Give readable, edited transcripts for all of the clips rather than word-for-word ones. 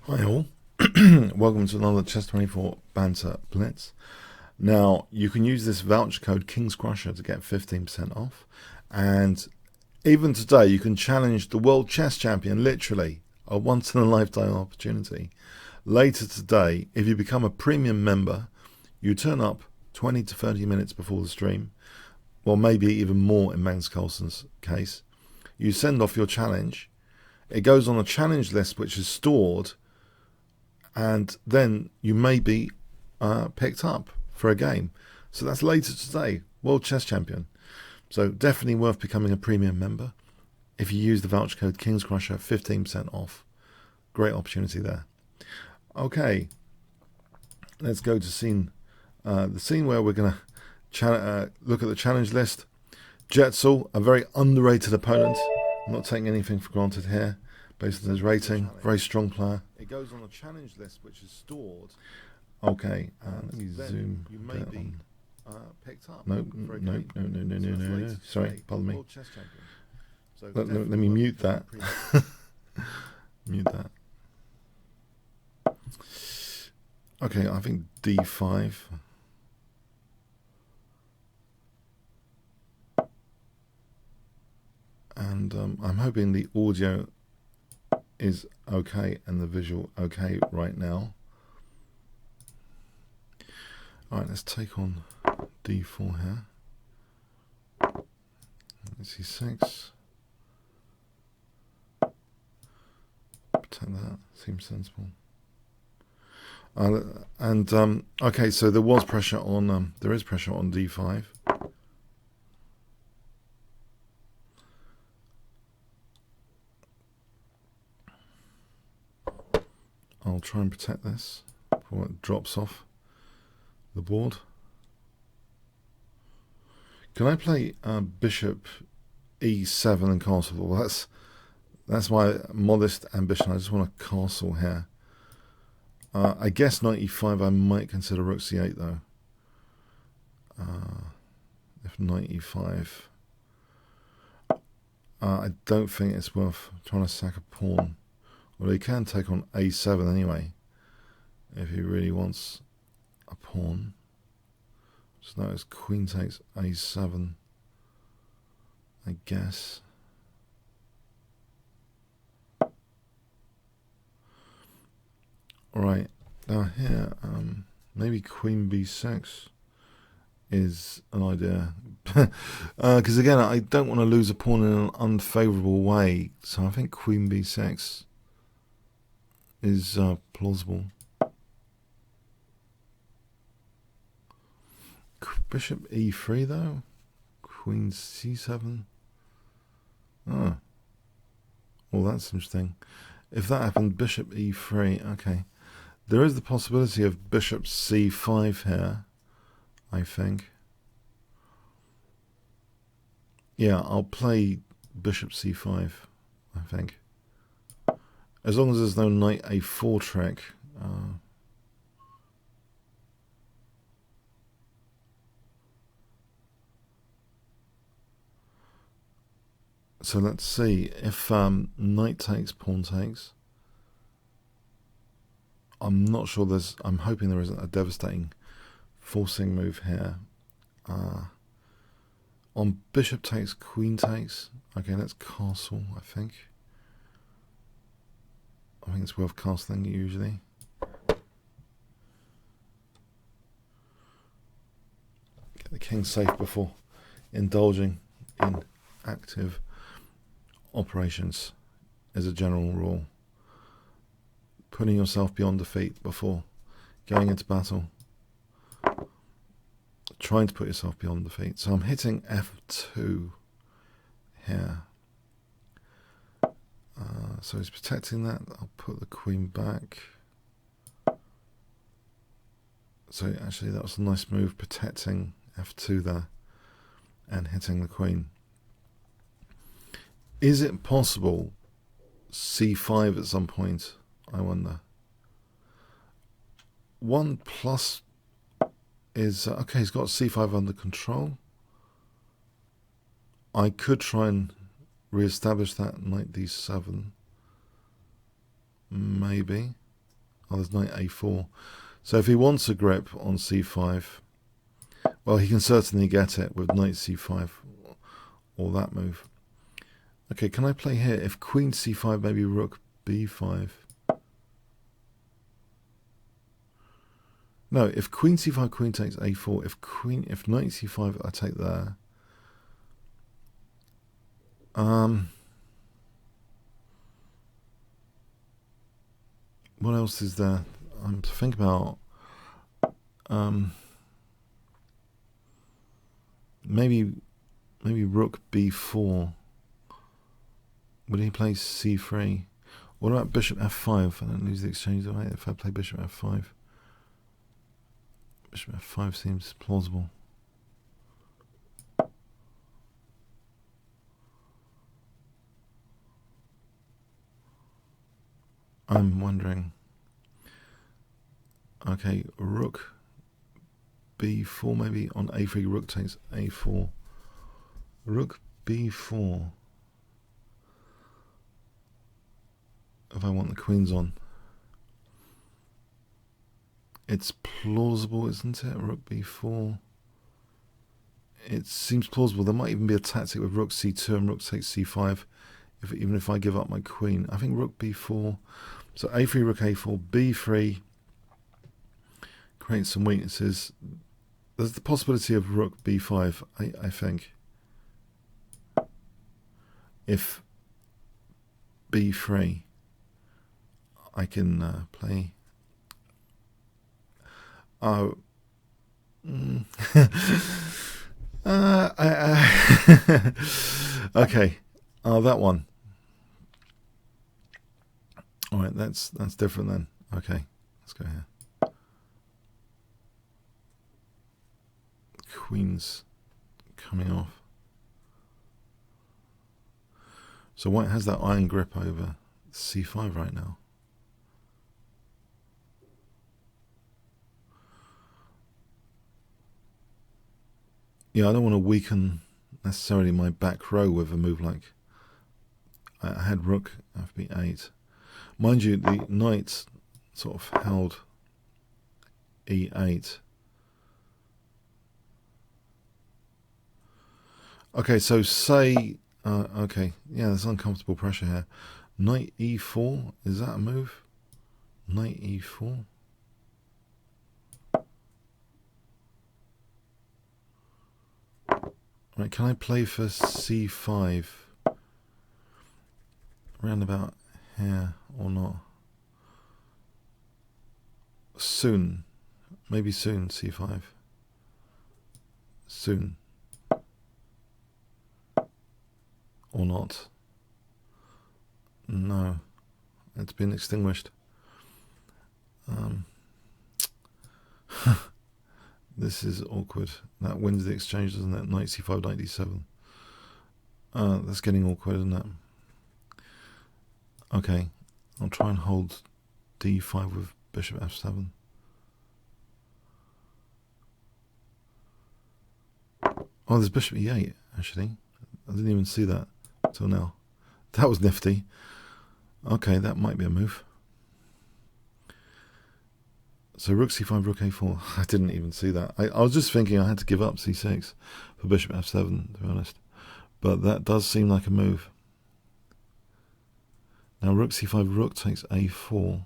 Hi all, welcome to another chess24 Banter Blitz. Now you can use this voucher code Kingscrusher to get 15% off, and even today you can challenge the world chess champion, literally a once in a lifetime opportunity. Later today, if you become a premium member, you turn up 20 to 30 minutes before the stream, well maybe even more in Magnus Carlsen's case. You send off your challenge, it goes on a challenge list which is stored, and then you may be picked up for a game. So that's later today, World Chess Champion. So definitely worth becoming a premium member. If you use the voucher code Kingscrusher, 15% off. Great opportunity there. Okay, let's go to the scene where we're going to look at the challenge list. Jetzel, a very underrated opponent. I'm not taking anything for granted here based on his rating. Very strong player. It goes on a challenge list which is stored. Okay, let me zoom. You may be picked up. No. Sorry, pardon me. Let me mute that. Mute that. Okay, I think D5. And I'm hoping the audio is okay and the visual okay right now. Alright, let's take on D4 here. C6. Protect that, seems sensible. Okay, so there was pressure on there is pressure on D5. I'll try and protect this before it drops off the board. Can I play bishop e7 and castle? Well, that's my modest ambition. I just want a castle here. I guess knight e5 I might consider rook c8 though. If knight e5, I don't think it's worth trying to sack a pawn. Well, he can take on a7 anyway, if he really wants a pawn. So notice queen takes a7, I guess. Alright, now here, maybe queen b6 is an idea. Because again, I don't want to lose a pawn in an unfavourable way, so I think queen b6 is plausible. Bishop e3 though, queen c7. Oh, well that's interesting. If that happened, bishop e3. Okay, there is the possibility of bishop c5 here, I think. Yeah, I'll play bishop c5, I think. As long as there's no knight a4 trick. So let's see if knight takes, pawn takes. I'm not sure there's. I'm hoping there isn't a devastating forcing move here. On bishop takes, queen takes. Okay, let's castle. I think it's worth castling usually. Get the king safe before indulging in active operations as a general rule. Putting yourself beyond defeat before going into battle. Trying to put yourself beyond defeat. So I'm hitting f2 here. So he's protecting that. I'll put the queen back. So actually that was a nice move, protecting f2 there and hitting the queen. Is it possible c5 at some point, I wonder? 1 plus is okay, he's got c5 under control. I could try and re-establish that knight d7, maybe. Oh, there's knight a4. So if he wants a grip on c5, well, he can certainly get it with knight c5 or that move. Okay, can I play here? If queen c5, maybe rook b5. No, if queen c5, queen takes a4. If knight c5, I take there. What else is there? I'm to think about. Maybe rook b4. Would he play c3? What about bishop f5? I don't lose the exchange, do I? If I play bishop f5. Bishop f5 seems plausible. I'm wondering. Okay, rook b4 maybe on a3. Rook takes a4. Rook b4. If I want the queens on. It's plausible, isn't it? Rook b4. It seems plausible. There might even be a tactic with rook c2 and rook takes c5. Even if I give up my queen. I think rook b4. So a3, rook a4, b3. Create some weaknesses. There's the possibility of rook b5, I think. If b3, I can play. Oh. Okay. Oh, that one. All right, that's different then. Okay, let's go here. Queen's coming off. So white has that iron grip over c5 right now. Yeah, I don't want to weaken necessarily my back row with a move like I had rook fb8. Mind you, the knight sort of held e8. Okay, so say, okay, yeah, there's uncomfortable pressure here. Knight e4, is that a move? Knight e4. Right, can I play for c5? Around about here or not? Soon. Maybe soon, c5. Soon. Or not. No. It's been extinguished. This is awkward. That wins the exchange, doesn't it? Knight c5, knight d7. That's getting awkward, isn't it? Okay. I'll try and hold d5 with bishop f7. Oh, there's bishop e8, actually. I didn't even see that till now. That was nifty. Okay, that might be a move. So rook c5, rook a4. I didn't even see that. I was just thinking I had to give up c6 for bishop f7, to be honest. But that does seem like a move. Now rook c5, rook takes a4.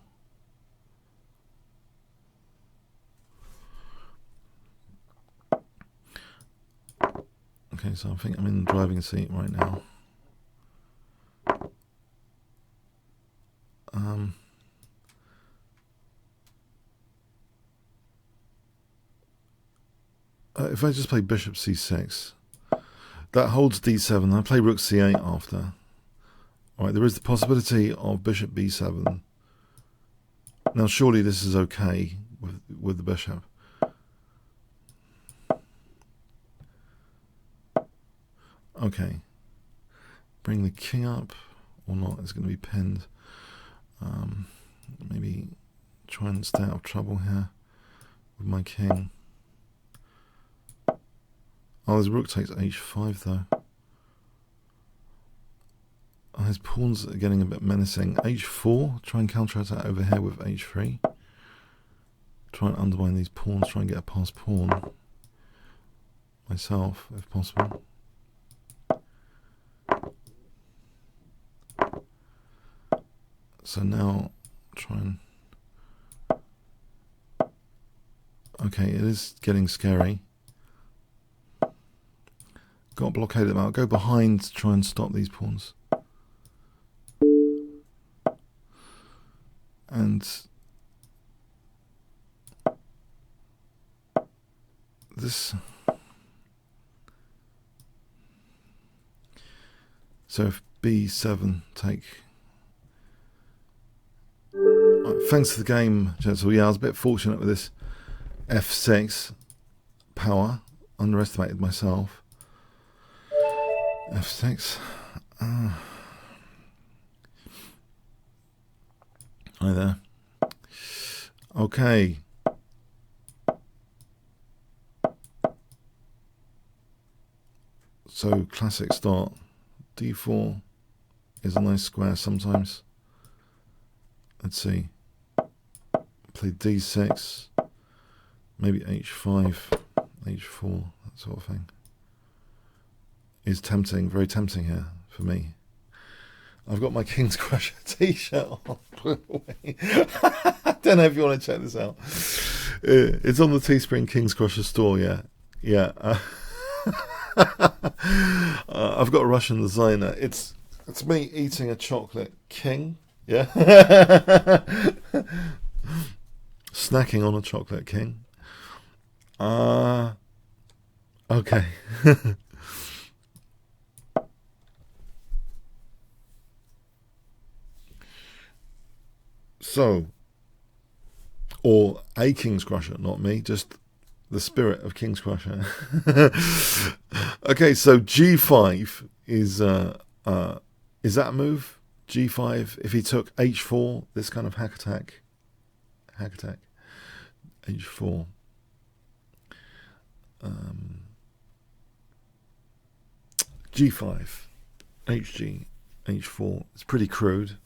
Okay, so I think I'm in the driving seat right now. If I just play bishop c6, that holds d7. I play rook c8 after. All right, there is the possibility of bishop b7. Now, surely this is okay with the bishop. Okay. Bring the king up or not. It's going to be pinned. Maybe try and stay out of trouble here with my king. Oh, his rook takes h5 though. Oh, his pawns are getting a bit menacing. h4, try and counter attack over here with h3. try and undermine these pawns, try and get a passed pawn myself, if possible. So now try and... Okay, it is getting scary. Got to blockade them out. Go behind to try and stop these pawns. And this... So if b7 take... Thanks to the game, gents. Well, yeah, I was a bit fortunate with this f6 power. Underestimated myself. f6. Hi there. Okay. So classic start. d4 is a nice square sometimes. Let's see. Play d6. Maybe h5, h4, that sort of thing. Is tempting, very tempting here for me. I've got my Kingscrusher t-shirt on. I don't know if you want to check this out. It's on the Teespring Kingscrusher store, yeah. Yeah. I've got a Russian designer. It's me eating a chocolate king, yeah. Snacking on a chocolate king. Okay. So, or a Kingscrusher, not me, just the spirit of Kingscrusher. Okay, so g5 is that a move? g5, if he took h4, this kind of hack attack, h4. G5, hg, h4. It's pretty crude,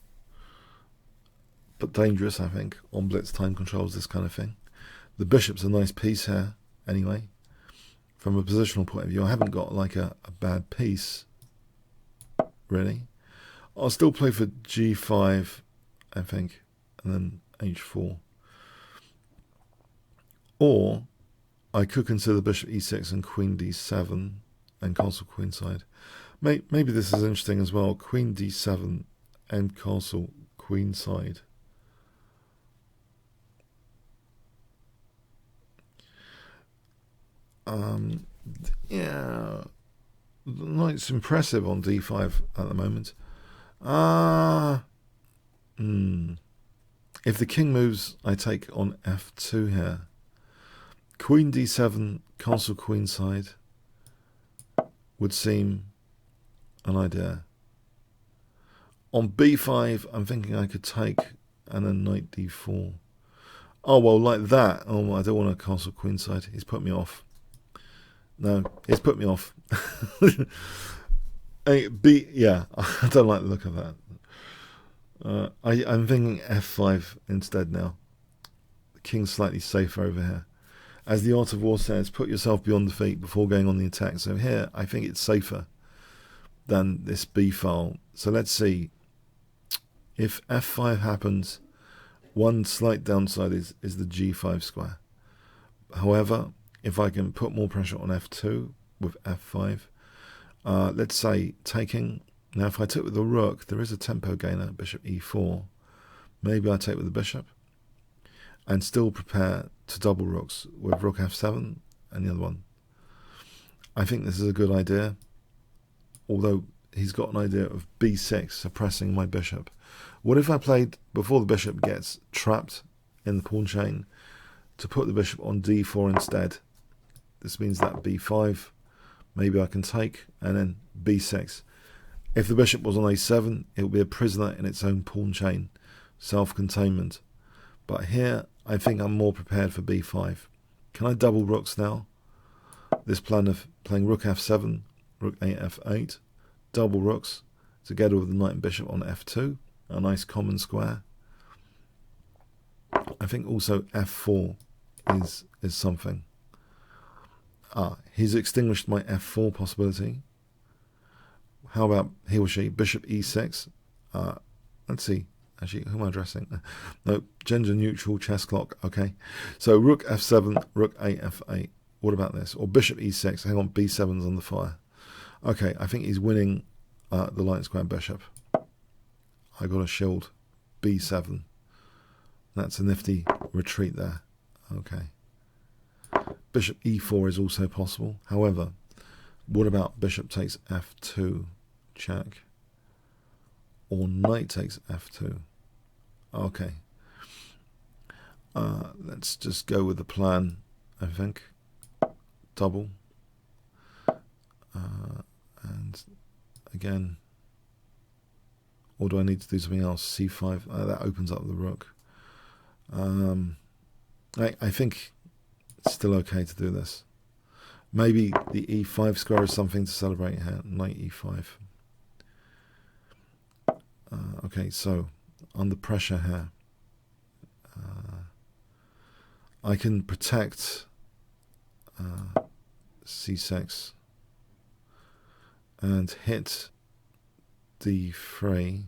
but dangerous, I think, on blitz time controls, this kind of thing. The bishop's a nice piece here, anyway. From a positional point of view, I haven't got like a bad piece, really. I'll still play for g5, I think, and then h4. Or I could consider bishop e6 and queen d7 and castle queenside. Maybe this is interesting as well. Queen d7 and castle queenside. Yeah, the knight's impressive on d5 at the moment. If the king moves, I take on f2 here. Queen d7, castle queenside would seem an idea. On b5, I'm thinking I could take and then knight d4. Oh, well, like that. Oh, I don't want a castle queenside. He's put me off. No, he's put me off. Yeah, I don't like the look of that. I'm thinking f5 instead now. The king's slightly safer over here. As the Art of War says, put yourself beyond defeat before going on the attack. So here, I think it's safer than this b file. So let's see. If f5 happens, one slight downside is the g5 square. However, if I can put more pressure on f2 with f5, let's say taking. Now, if I took with the rook, there is a tempo gainer, bishop e4. Maybe I take with the bishop and still prepare to double rooks with rook f7 and the other one. I think this is a good idea, although he's got an idea of b6 suppressing my bishop. What if I played, before the bishop gets trapped in the pawn chain, to put the bishop on d4 instead? This means that b5, maybe I can take, and then b6. If the bishop was on a7, it would be a prisoner in its own pawn chain, self-containment. But here, I think I'm more prepared for b5. Can I double rooks now? This plan of playing rook f7, rook a f8, double rooks, together with the knight and bishop on f2, a nice common square. I think also f4 is something. He's extinguished my f4 possibility. How about he or she? Bishop e6. Let's see. Actually, who am I addressing? No, gender neutral chess clock. Okay. So rook f7, rook a f8. What about this? Or bishop e6. Hang on, b7's on the fire. Okay, I think he's winning the light square bishop. I got a shield b7. That's a nifty retreat there. Okay. Bishop e4 is also possible. However, what about bishop takes f2 check? Or knight takes f2? Okay. Let's just go with the plan, I think. Double. And again, or do I need to do something else? c5. That opens up the rook. I think it's still okay to do this. Maybe the e5 square is something to celebrate here. Knight e5. Okay, so under pressure here, I can protect c6 and hit d3.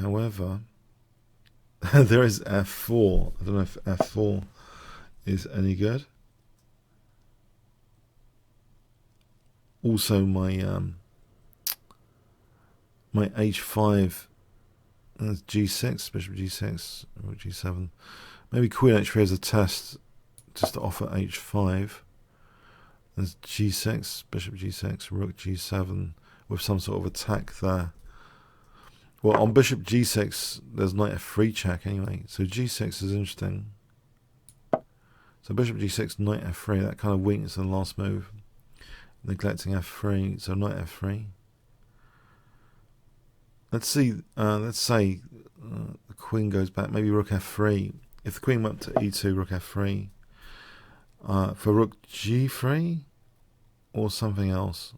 However, there is f4. I don't know if f4 is any good. Also, my h5 is g6, bishop g6, rook g7. Maybe queen h3 as a test, just to offer h5. There's g6, bishop g6, rook g7, with some sort of attack there. Well, on bishop g6, there's knight f3 check anyway, so g6 is interesting. So bishop g6, knight f3, that kind of weakens the last move. Neglecting f3, so knight f3. Let's see, let's say the queen goes back, maybe rook f3. If the queen went to e2, rook f3. For rook g3 or something else.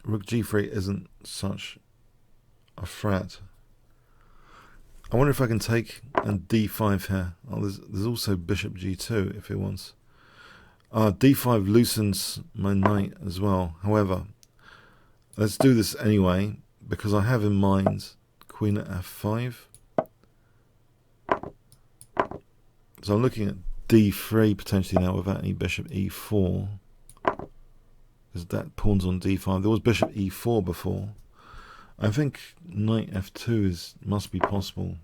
Rook g3 isn't such a threat. I wonder if I can take and d5 here. Oh, there's also bishop g2 if it wants. D5 loosens my knight as well. However, let's do this anyway because I have in mind queen at f5. So I'm looking at d3 potentially now without any bishop e4. Because that pawn's on d5. There was bishop e4 before. I think knight f2 must be possible.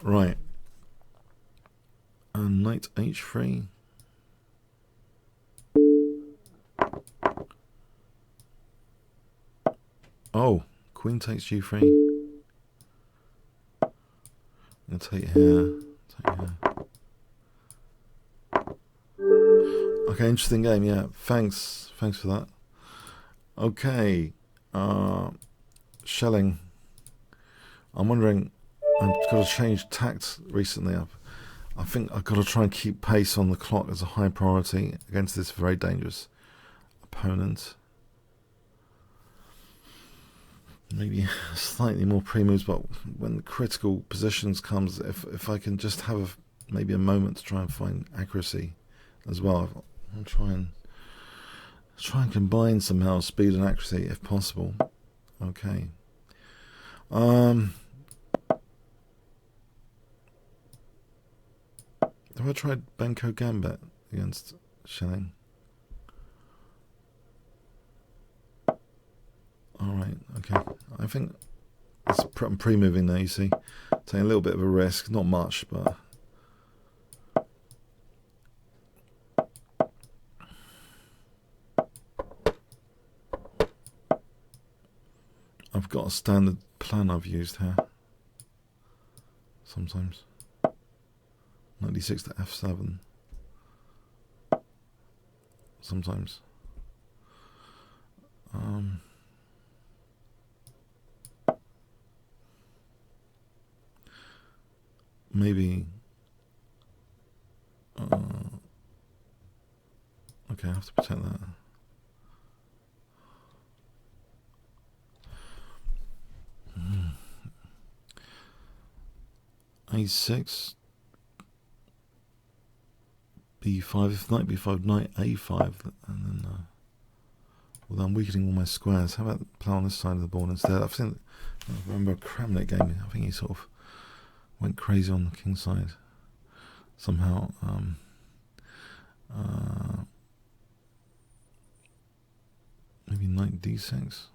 Right. And knight h3. Oh, queen takes g3. I'm going to take here. Okay, interesting game, yeah. Thanks for that. Okay. Shelling. I'm wondering, I've got to change tact recently. I think I've got to try and keep pace on the clock as a high priority against this very dangerous opponent. Maybe slightly more pre-moves, but when the critical positions comes, if I can just have maybe a moment to try and find accuracy as well, I'll try and combine somehow speed and accuracy if possible. Okay. Have I tried Benko Gambit against Shelling? Alright, okay. I think I'm pre-moving now, you see. Taking a little bit of a risk, not much, but... I've got a standard plan I've used here. Sometimes. 96 to f7. Sometimes. Maybe. Okay. Okay, I have to protect that. A6, B5. If knight B5, knight A5, and then well, I'm weakening all my squares. How about play on this side of the board instead? I remember a Kramnik game. I think he sort of went crazy on the king side somehow. Maybe knight D6.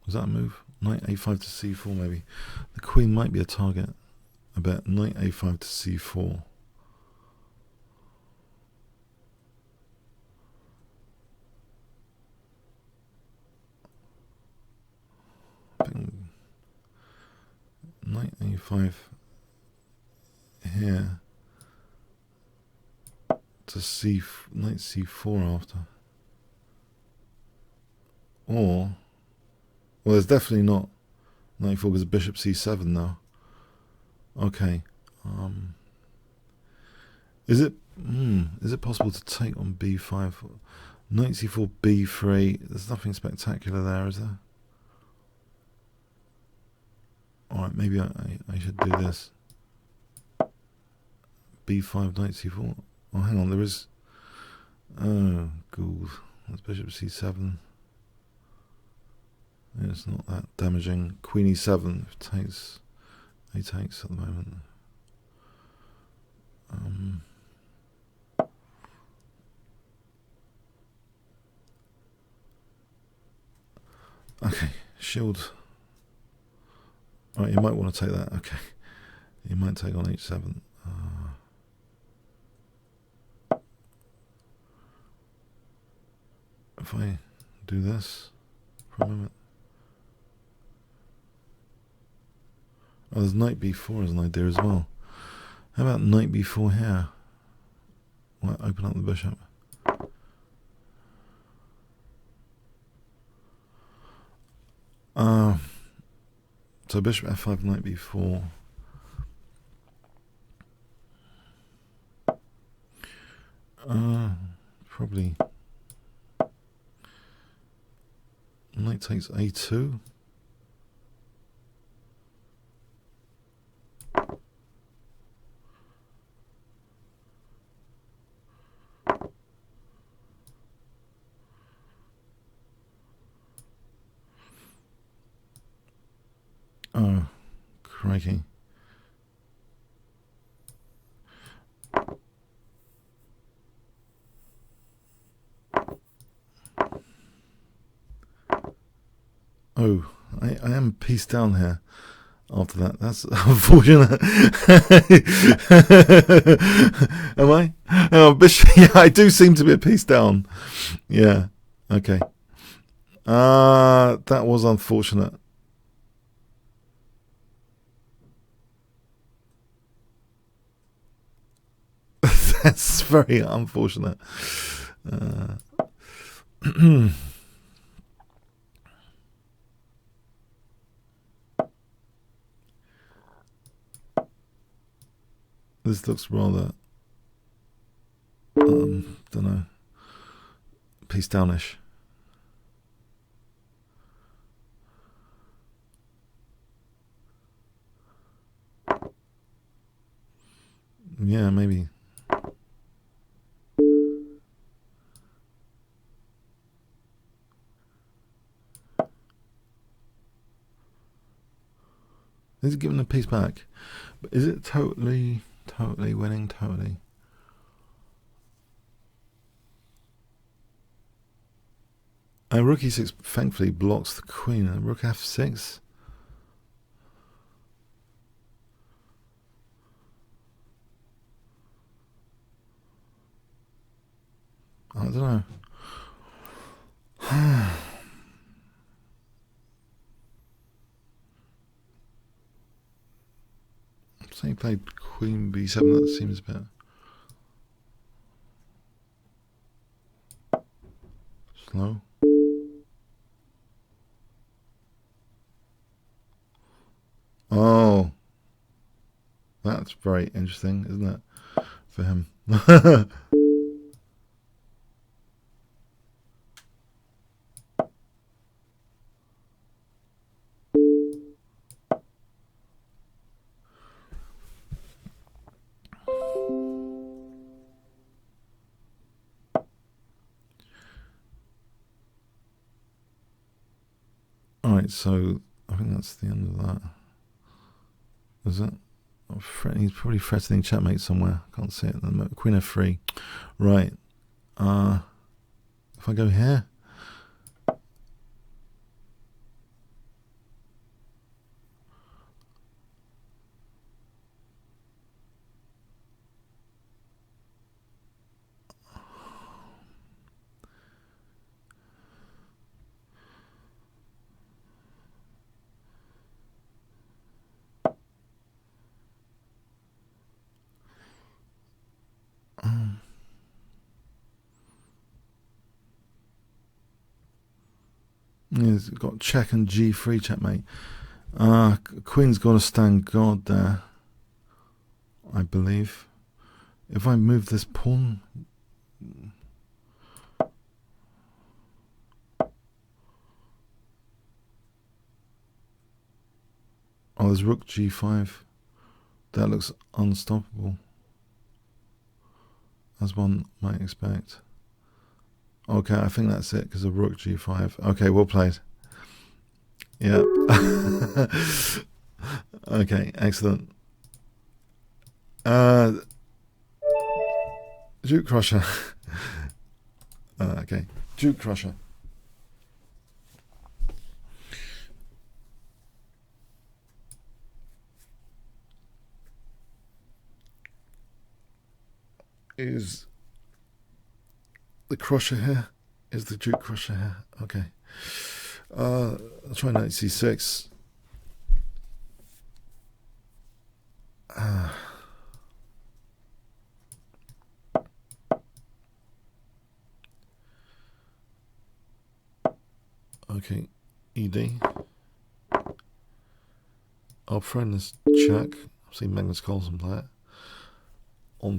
Was that a move? Knight A5 to C4 maybe. The queen might be a target. I bet knight A5 to C4. I think knight A5 here to knight C4 after. Or, well, there's definitely not knight 4 because bishop C7 now. Okay. Is it possible to take on B5? Knight C4, B3. There's nothing spectacular there, is there? Alright, maybe I should do this. B5, knight C4. Oh, hang on, there is... Oh, God. That's bishop C7. It's not that damaging. Queen E7 takes... He takes at the moment. Okay, shield. Alright, you might want to take that. Okay. You might take on H7. If I do this for a moment. Oh, there's knight B4 as an idea as well. How about knight B4 here? Might open up the bishop. So bishop F5, knight B4. Probably knight takes A2. Oh, crikey. Oh, I am pieced down here after that. That's unfortunate. Am I? Oh, bishop. Yeah, I do seem to be a piece down. Yeah, okay. That was unfortunate. That's very unfortunate. This looks rather, don't know, piece downish. Yeah, maybe. He's giving the piece back. But is it totally winning? Totally. Rook E6 thankfully blocks the queen. Rook F6. I don't know. So he played Queen B7. That seems a bit slow. Oh, that's very interesting, isn't it, for him? Alright, so I think that's the end of that. Is it? He's probably threatening checkmate somewhere. Can't see it at the moment. Queen f3. Right. If I go here. He's got check and g3 checkmate. Queen's got to stand guard there, I believe. If I move this pawn, oh, there's rook g5. That looks unstoppable, as one might expect. Okay, I think that's it because of rook g5. Okay, well played. Yeah. Okay, excellent. Duke Crusher. Okay, Duke Crusher. Is the Crusher here? Is the Duke Crusher here? Okay. I'll try knight c6. Okay, ED. I'll throw in this check. I've seen Magnus Carlsen play it. On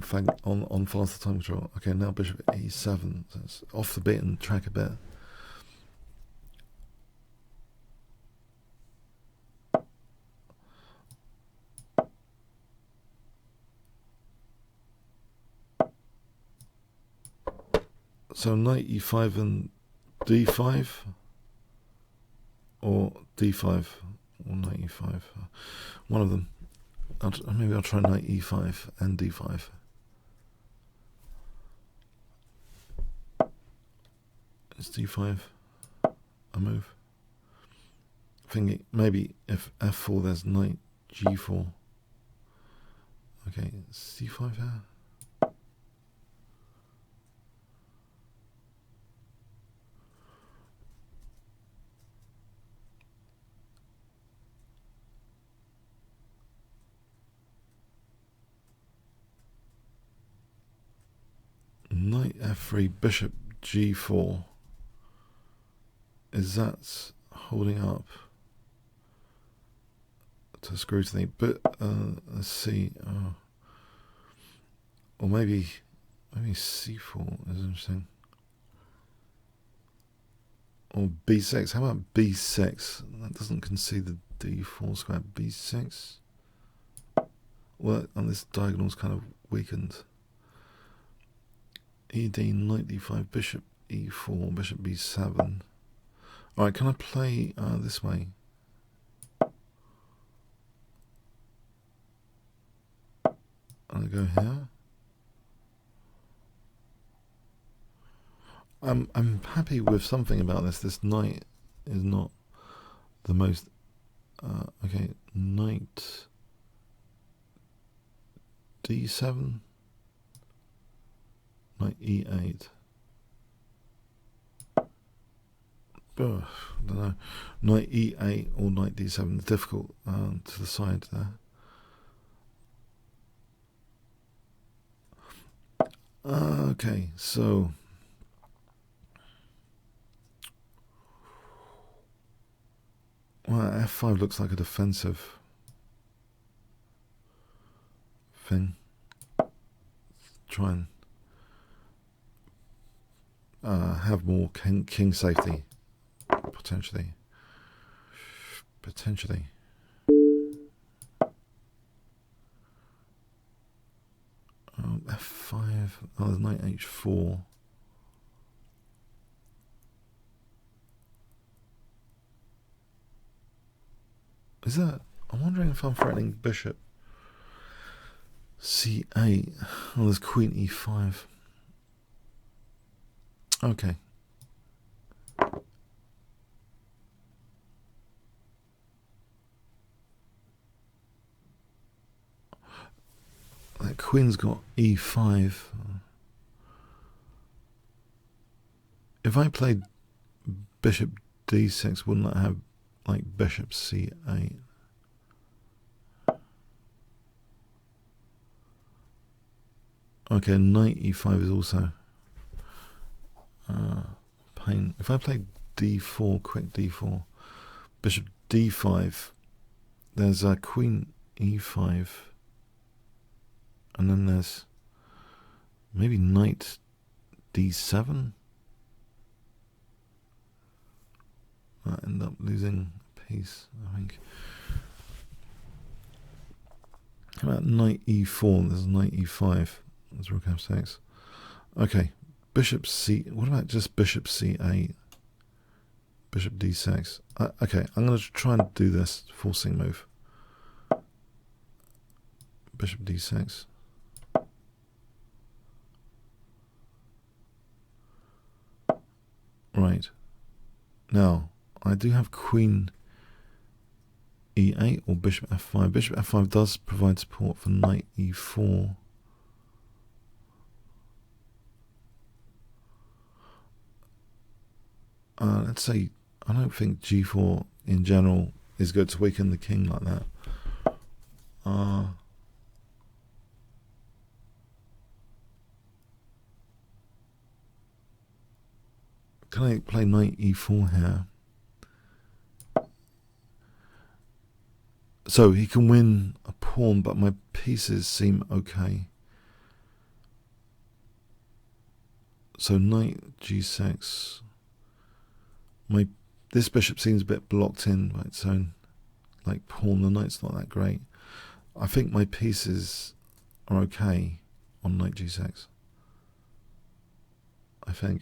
faster time control. Okay, now bishop e7. So it's off the beaten track a bit. So knight e5 and d5, or d5 or knight e5. One of them. Maybe I'll try knight e5 and d5. Is d5 a move? Thinking maybe if f4 there's knight g4. Okay, c5 here. Knight f3, bishop g4. Is that holding up to scrutiny? But let's see. Or maybe c4 is interesting. Or b6. How about b6? That doesn't concede the d4 square. b6. Well, and this diagonal's kind of weakened. ED, knight d5, bishop e4, bishop b7. Alright, can I play this way? I go here. I'm happy with something about this. This knight is not the most okay, knight d7, knight e8. I don't know. Knight e8 or knight d7 is difficult to the side there. Okay, so well, f5 looks like a defensive thing. Try and have more king safety. Potentially. F5. Oh, there's knight h4. Is that? I'm wondering if I'm threatening bishop c8. Oh, there's queen e5. Okay. That queen's got e5. If I played bishop d6, wouldn't that have like bishop c8? Okay, knight e5 is also pain. If I play d4, quick d4, bishop d5, there's a queen e5, and then there's maybe knight d7. I end up losing a piece, I think. How about knight e4? There's knight e5. There's rook f6. Okay, bishop c. What about just bishop c8? Bishop d6. Okay, I'm going to try and do this forcing move. Bishop d6. Right. Now, I do have queen e8 or bishop f5. Bishop f5 does provide support for knight e4. Let's say, I don't think g4 in general is good to weaken the king like that. Can I play knight e4 here? So he can win a pawn, but my pieces seem okay. So knight g6. This bishop seems a bit blocked in by its own like pawn. The knight's not that great. I think my pieces are okay on knight g6. I think.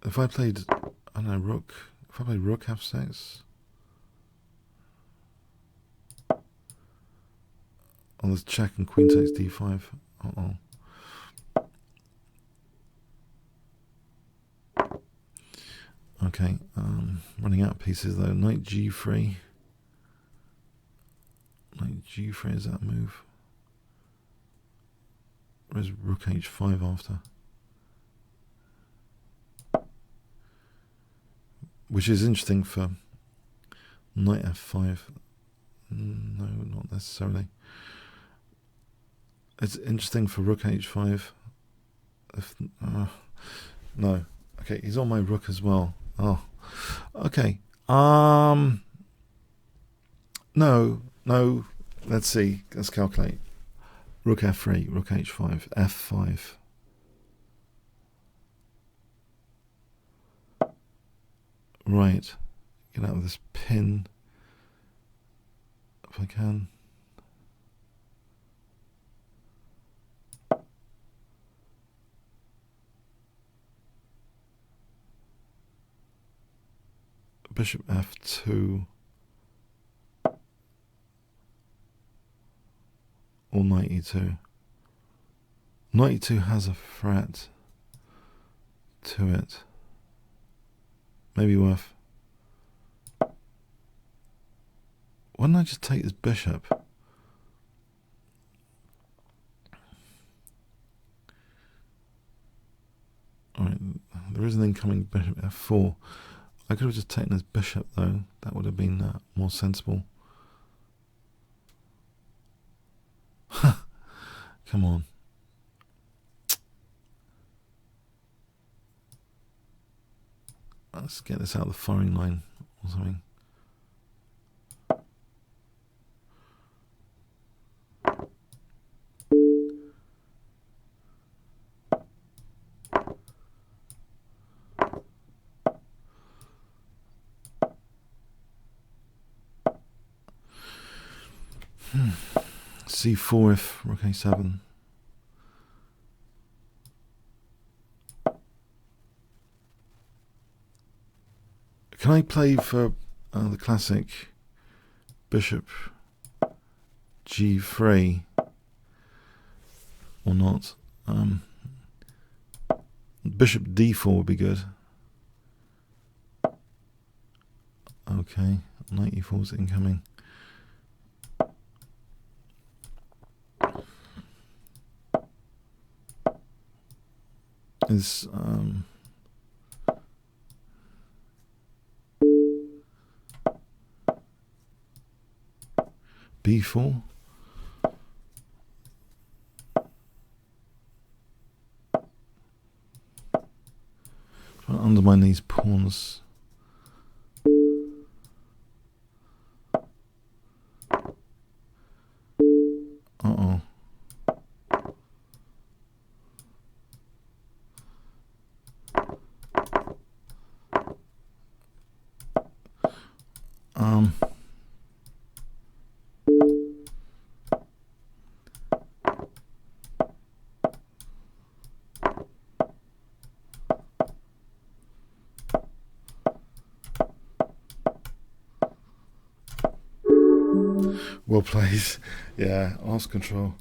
If I played, I don't know, rook. If I played rook f6. Oh, there's check and queen takes d5. Uh-oh. Okay, running out of pieces though. Knight g3. Knight g3, is that a move? Where's rook h5 after? Which is interesting for knight f5. No, not necessarily. It's interesting for rook h5. No. Okay, he's on my rook as well. Oh, okay. No. Let's see. Let's calculate. Rook f3, rook h5, f5. Right. Get out of this pin if I can. Bishop f2 or knight e2. Knight e2 has a threat to it. Maybe worth. Why don't I just take this bishop? Alright, there is an incoming bishop f4. I could have just taken this bishop though. That would have been more sensible. Come on. Let's get this out of the firing line or something. C4 if rook a7. Can I play for the classic bishop g3 or not? Bishop d4 would be good. Okay, knight e4 is incoming. Is b4? Trying to undermine these pawns. Uh-oh. Well played. Yeah, arse control.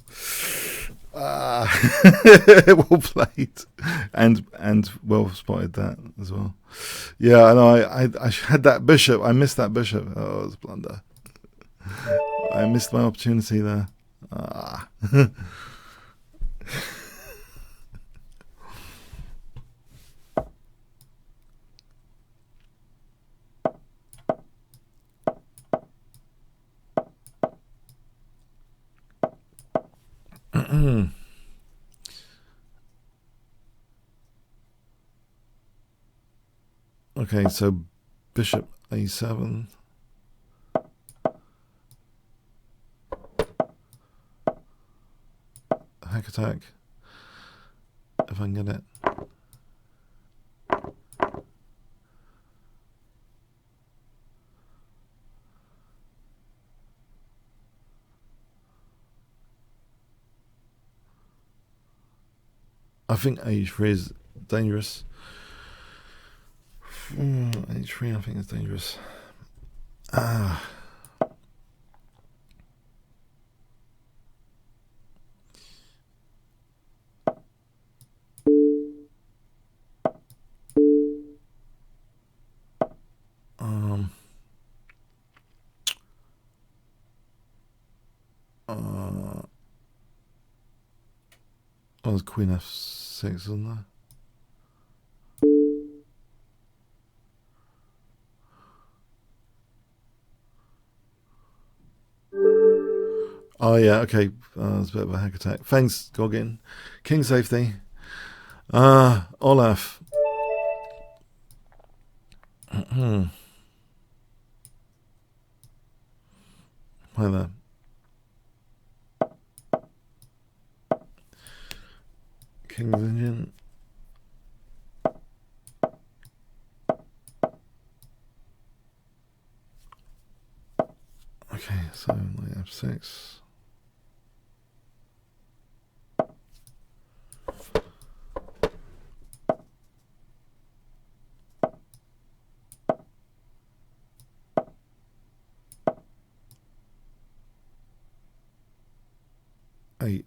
Well played, and well spotted that as well. Yeah, I know. I had that bishop. I missed that bishop. Oh, it was a blunder. I missed my opportunity there. Okay, so bishop a7. Hack attack. If I can get it. I think h3 is dangerous. h3 I think is dangerous. Oh, there's queen f6, isn't there? Oh yeah, okay. There's a bit of a hack attack. Thanks, Goggin. King safety. Olaf. Hi there. King's Indian. Okay, so knight f6.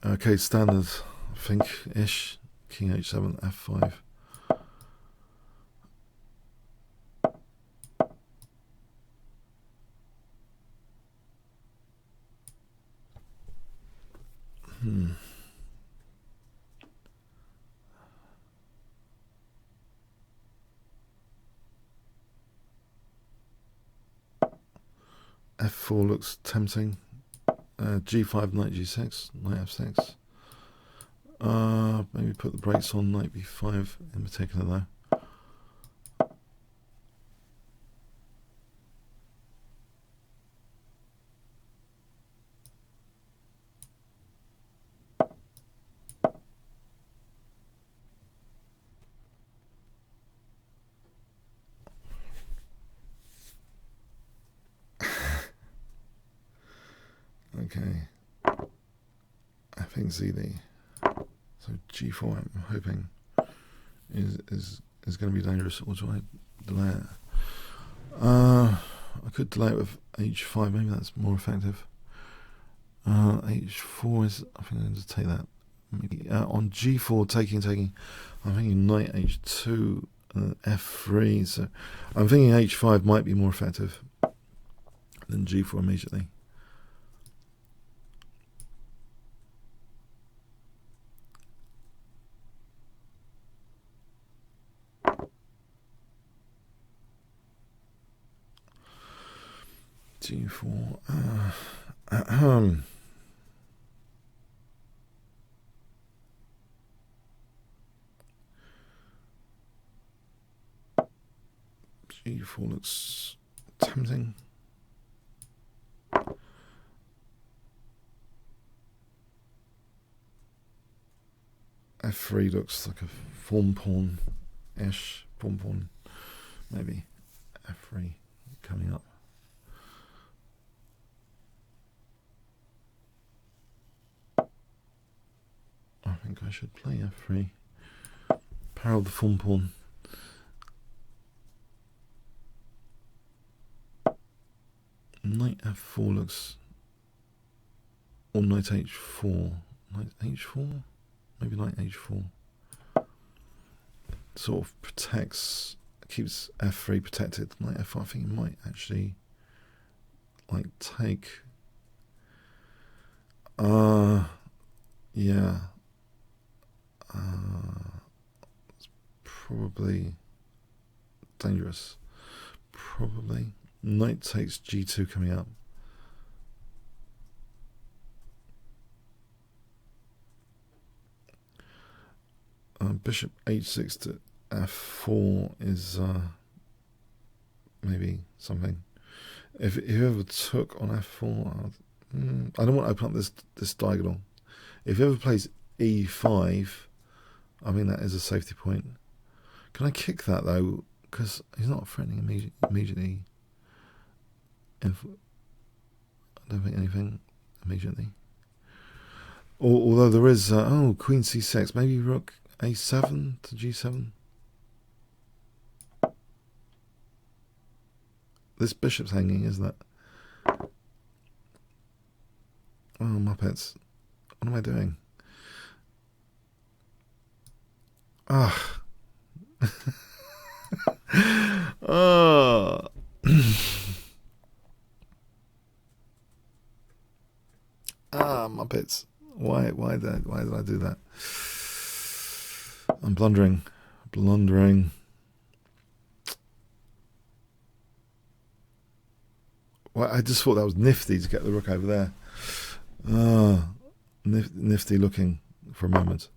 Okay, standard, I think, ish. King h7, f5. F4 looks tempting. G5, knight g6, knight f6. Maybe put the brakes on knight b5 in particular though. Okay, I think ZD. So G4, I'm hoping is going to be dangerous. Or do I delay it? I could delay it with h5. Maybe that's more effective. h4 is. I think I'm going to take that. Maybe on g4, taking. I'm thinking knight h2, f3. So I'm thinking h5 might be more effective than g4 immediately. g4. g4 looks tempting. f3 looks like a form pawn-ish. Form pawn, maybe. f3 coming up. I think I should play f3. Parallel the form pawn. Knight f4 looks, or knight h4. Knight h4? Maybe knight h4. Sort of protects, keeps f3 protected. Knight f4, I think it might actually like take. Yeah. It's probably dangerous. Probably. Knight takes g2 coming up. Bishop h6 to f4 is maybe something. If you ever took on f4, I don't want to open up this diagonal. If he ever plays e5, I mean that is a safety point. Can I kick that though? Because he's not threatening immediately. I don't think anything immediately. Although there is, queen c6, maybe rook a7 to g7. This bishop's hanging, isn't it? Oh, Muppets. What am I doing? Ah. Oh. Muppets. Why did I do that? I'm blundering. Well, I just thought that was nifty to get the rook over there. Nifty looking for a moment.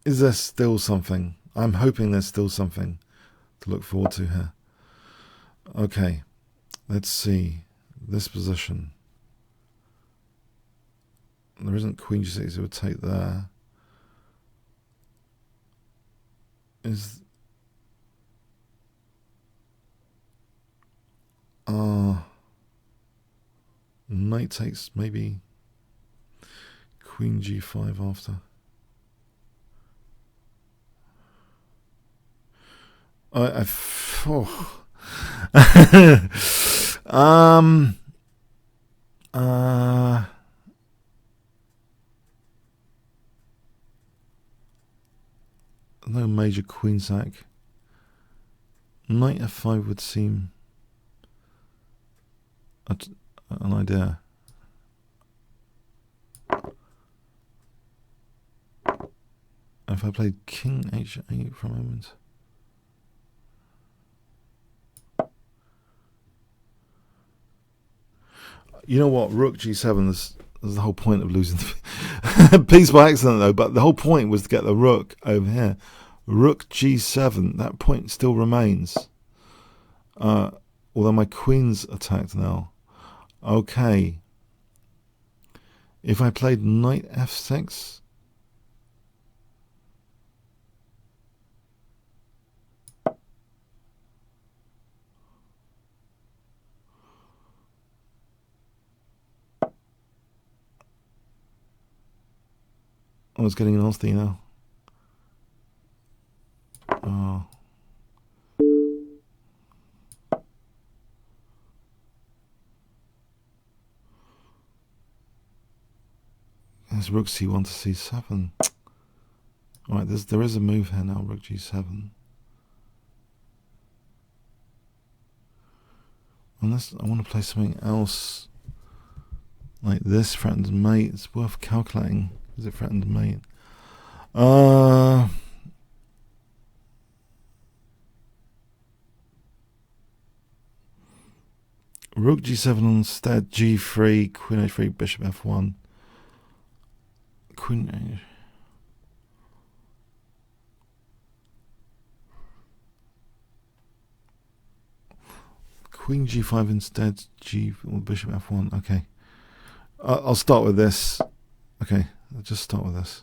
Is there still something? I'm hoping there's still something to look forward to here. Okay, let's see this position. There isn't queen g6 who would take there. Is knight takes maybe queen g5 after. No major queen sack. Knight f5 would seem an idea. If I played king h8 for a moment. You know what? Rook g7 is the whole point of losing the piece by accident, though. But the whole point was to get the rook over here. Rook g7. That point still remains. Although my queen's attacked now. Okay. If I played knight f6. Oh, it's getting nasty now. Oh. There's rook c1 to c7. Alright, there is a move here now, rook g7. Unless I want to play something else like this, threatened mate. It's worth calculating. Is it threatened mate? Rook g7 instead, g3, queen h3, bishop f1. Queen g5 instead, or bishop f1. Okay, I'll start with this. Okay, I'll just start with this.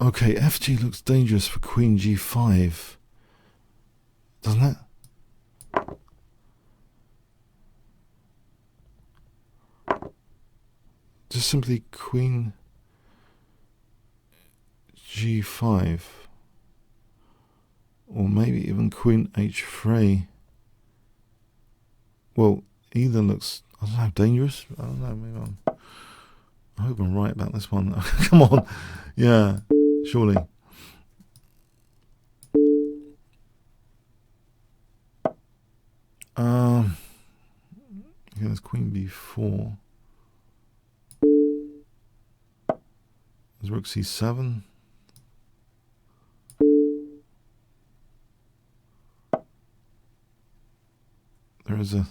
Okay, fg looks dangerous for queen g5, doesn't it? Just simply queen g5, or maybe even queen h3. Well, either looks, I don't know, dangerous. I don't know. Maybe I hope I'm right about this one. Come on, yeah, surely. Okay, there's queen b4. There's rook c7. There is a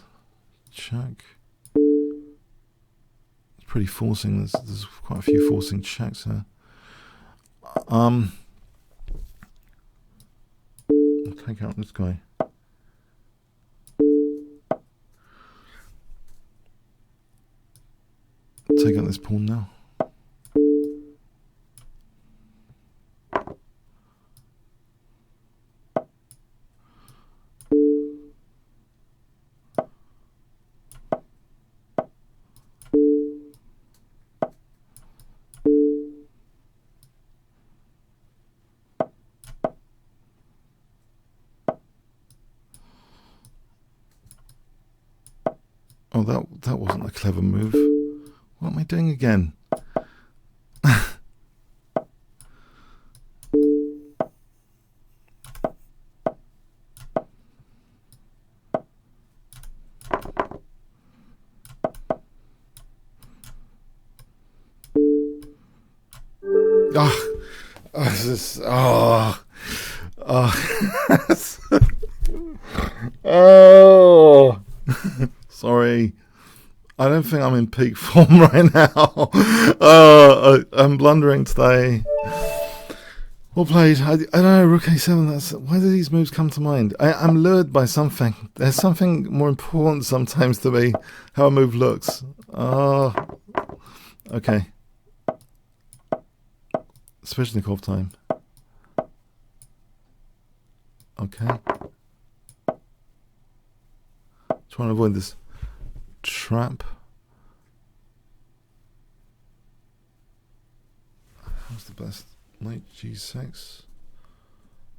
check. It's pretty forcing. There's quite a few forcing checks here. I'll take out this guy. Take out this pawn now. Oh, that wasn't a clever move. What am I doing again? Oh, sorry. I don't think I'm in peak form right now. I'm blundering today. Well played. I don't know, rook a7. Why do these moves come to mind? I'm lured by something. There's something more important sometimes to me. How a move looks. Oh, okay. Sveshnikov time. Okay. Trying to avoid this trap. How's the best? Knight g6,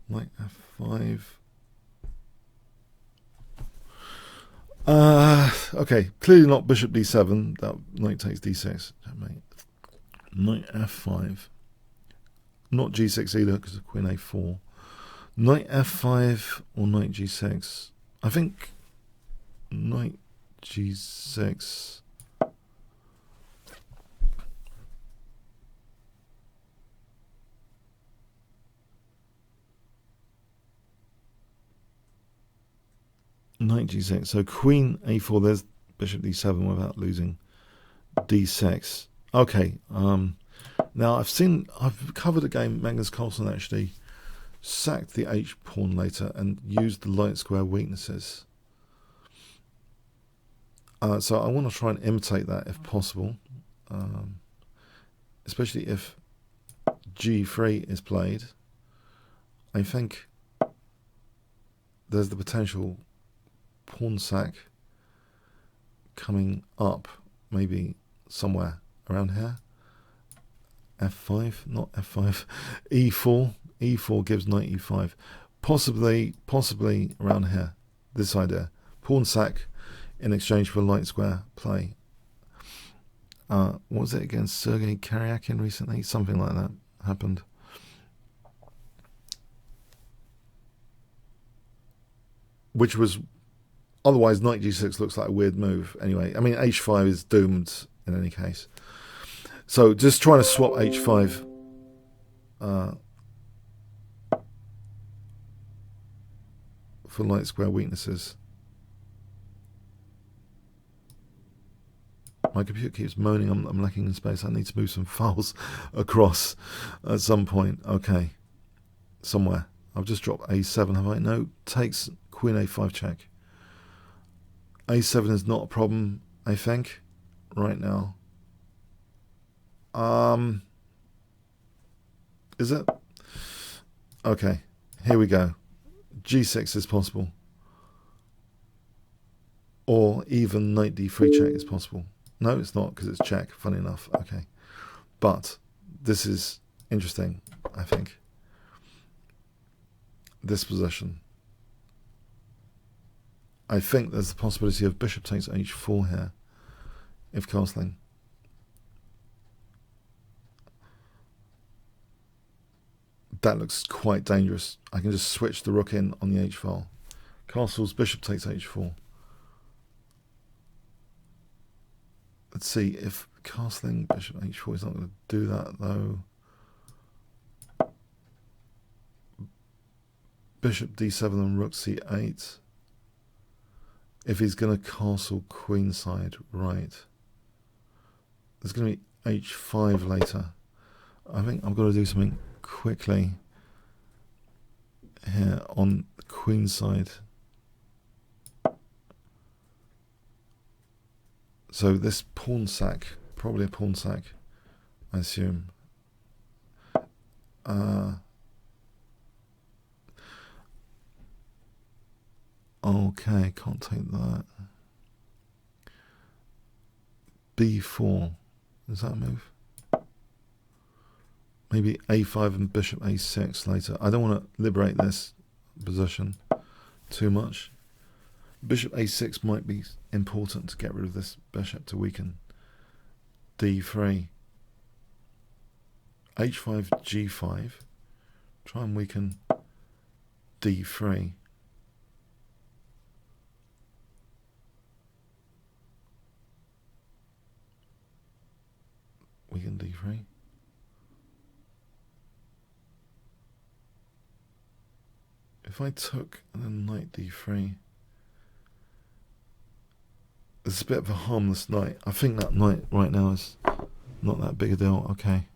knight f5. Okay, clearly not bishop d7. That knight takes d6. Knight f5. Not g6 either because of queen a4. Knight f5 or knight g6. I think knight g6. Knight g6. So queen a4. There's bishop d7 without losing d6. Okay. Now I've covered a game. Magnus Carlsen actually sacked the h pawn later and used the light square weaknesses. So I want to try and imitate that if possible, especially if g3 is played. I think there's the potential pawn sack coming up, maybe somewhere around here. F5, not F5, E4. E4 gives knight E5. Possibly around here. This idea. Pawn sack in exchange for light square play. What was it against Sergei Karyakin recently? Something like that happened. Which was, otherwise knight G6 looks like a weird move. Anyway, I mean H5 is doomed in any case. So just trying to swap H5 for light square weaknesses. My computer keeps moaning I'm lacking in space. I need to move some files across at some point. Okay. Somewhere. I've just dropped A7, have I? No. Takes Queen A5 check. A7 is not a problem, I think, right now. Is it? Okay. Here we go. G6 is possible. Or even knight D3 check is possible. No, it's not, because it's check, funny enough. Okay. But this is interesting, I think. This position. I think there's the possibility of bishop takes H4 here, if castling. That looks quite dangerous. I can just switch the rook in on the H file. Castles, bishop takes H4. Let's see if castling bishop H4 is not going to do that though. Bishop D7 and rook C8. If he's going to castle queenside, right. There's going to be H5 later. I think I've got to do something quickly here on the queenside. So this pawn sack, probably a pawn sack, I assume. Okay, can't take that. B4, is that a move? Maybe A5 and bishop A6 later. I don't want to liberate this position too much. Bishop A6 might be important to get rid of this bishop to weaken. D3. H5, G5. Try and weaken D3. Weaken D3. If I took and then knight D3, it's a bit of a harmless knight. I think that knight right now is not that big a deal. Okay.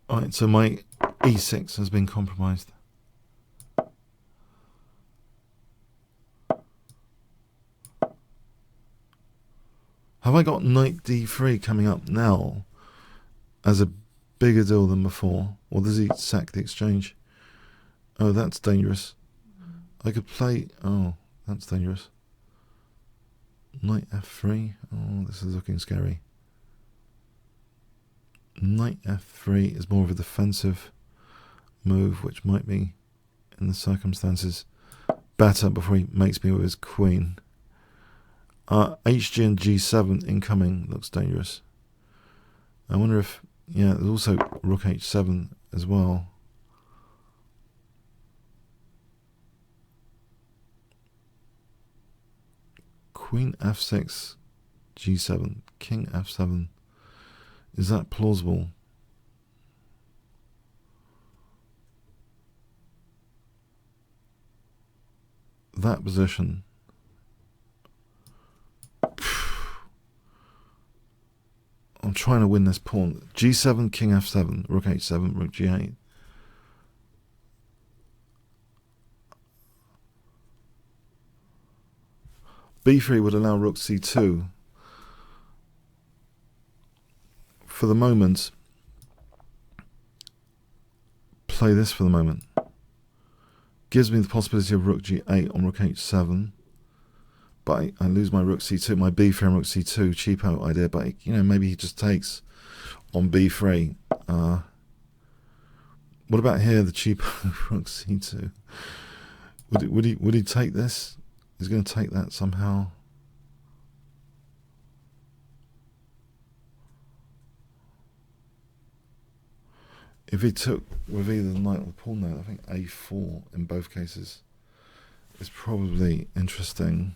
Alright, so my E6 has been compromised. Have I got knight D3 coming up now as a bigger deal than before? Or does he sack the exchange? Oh, that's dangerous. I could play... Oh, that's dangerous. Knight F3. Oh, this is looking scary. Knight F3 is more of a defensive move, which might be, in the circumstances, better before he makes me with his queen. HG and G7 incoming looks dangerous. I wonder if... Yeah, there's also rook H7 as well. Queen F6, G7, King F7. Is that plausible? That position. I'm trying to win this pawn. G7, King F7, Rook H7, Rook G8. B3 would allow Rook C2. For the moment, play this for the moment. Gives me the possibility of rook g8 on rook h7. But I lose my rook c2, my b3 and rook c2, cheapo idea. But, you know, maybe he just takes on b3. What about here, the cheapo rook c2? Would he take this? He's going to take that somehow. If he took with either the knight or the pawn there, I think a4 in both cases is probably interesting.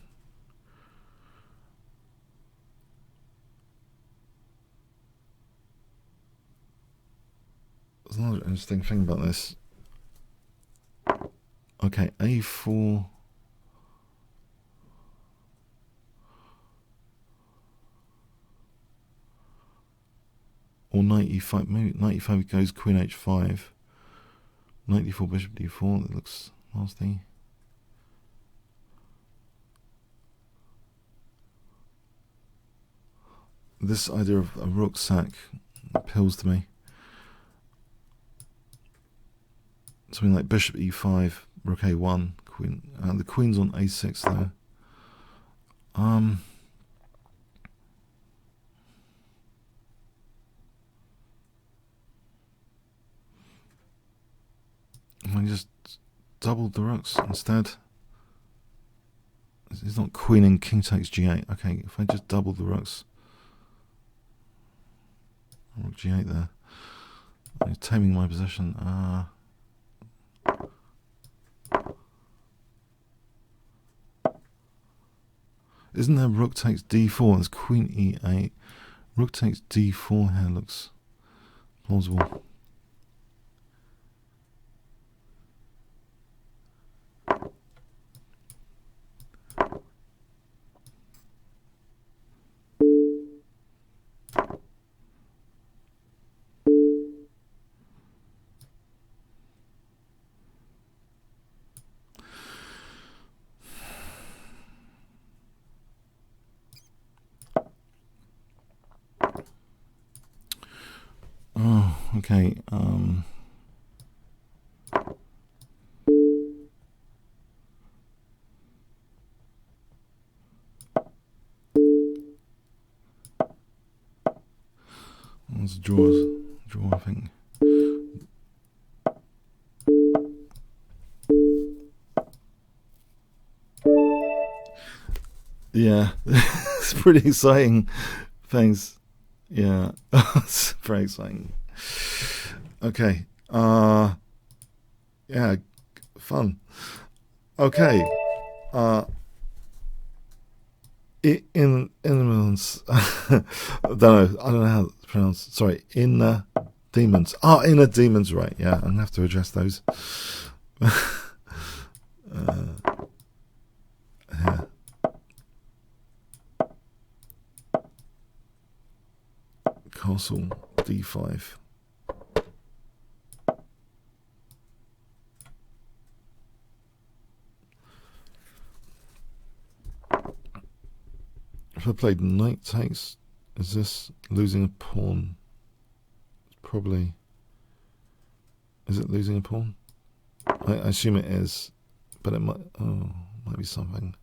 There's another interesting thing about this. Okay, a4. Or knight e5, maybe knight e5 goes queen h5. Knight d4, bishop d4, that looks nasty. This idea of a rook sack appeals to me. Something like bishop e5, rook a1, queen. The queen's on a6 though. I just doubled the rooks instead. It's not queen and king takes g8. Okay, if I just double the rooks. Rook g8 there. I'm taming my position. Isn't there rook takes d4? There's queen e8. Rook takes d4 here looks plausible. Oh, okay. Let's draw, I think. Yeah, it's pretty exciting. Thanks. Yeah, it's very exciting. Okay. Yeah, fun. Okay. Increments. I don't know how to pronounce. Sorry, inner demons. Inner demons. Right. Yeah, I'm gonna have to address those. Yeah. Castle d5. If I played knight takes, is this losing a pawn? It's probably. Is it losing a pawn? I assume it is, but it might. Oh, might be something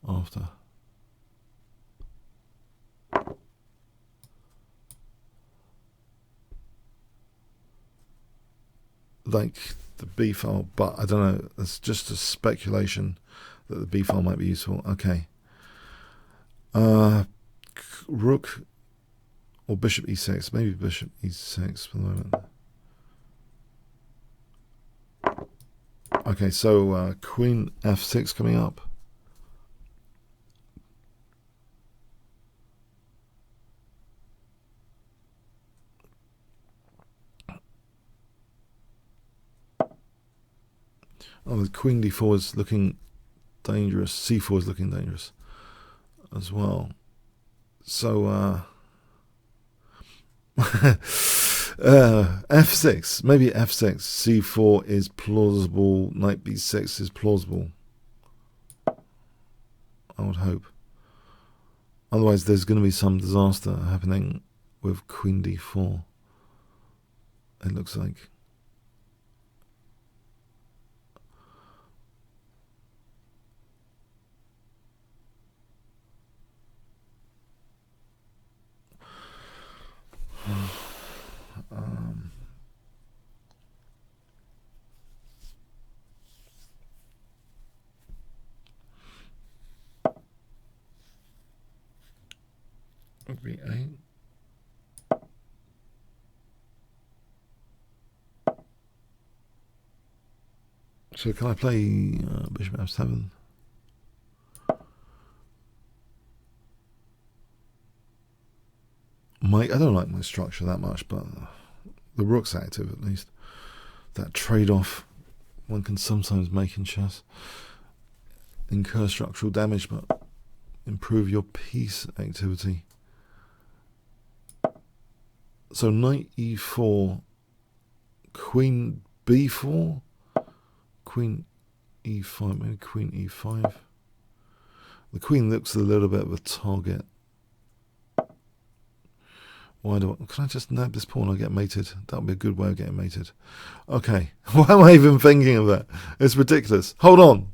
after. Like the B file, but I don't know. It's just a speculation that the B file might be useful. Okay. Rook or bishop e6. Maybe bishop e6 for the moment. Okay, so queen f6 coming up. Oh, the queen d4 is looking dangerous. c4 is looking dangerous as well. So f6, maybe f6, c4 is plausible, knight b6 is plausible, I would hope. Otherwise there's going to be some disaster happening with queen d4, it looks like. B8. So can I play bishop f7? I don't like my structure that much, but the rook's active at least. That trade-off one can sometimes make in chess. Incur structural damage, but improve your piece activity. So knight e4, queen b4, queen e5, maybe queen e5. The queen looks a little bit of a target. Why do I, can I just nab this pawn? I get mated. That would be a good way of getting mated. Okay, why am I even thinking of that? It's ridiculous. Hold on.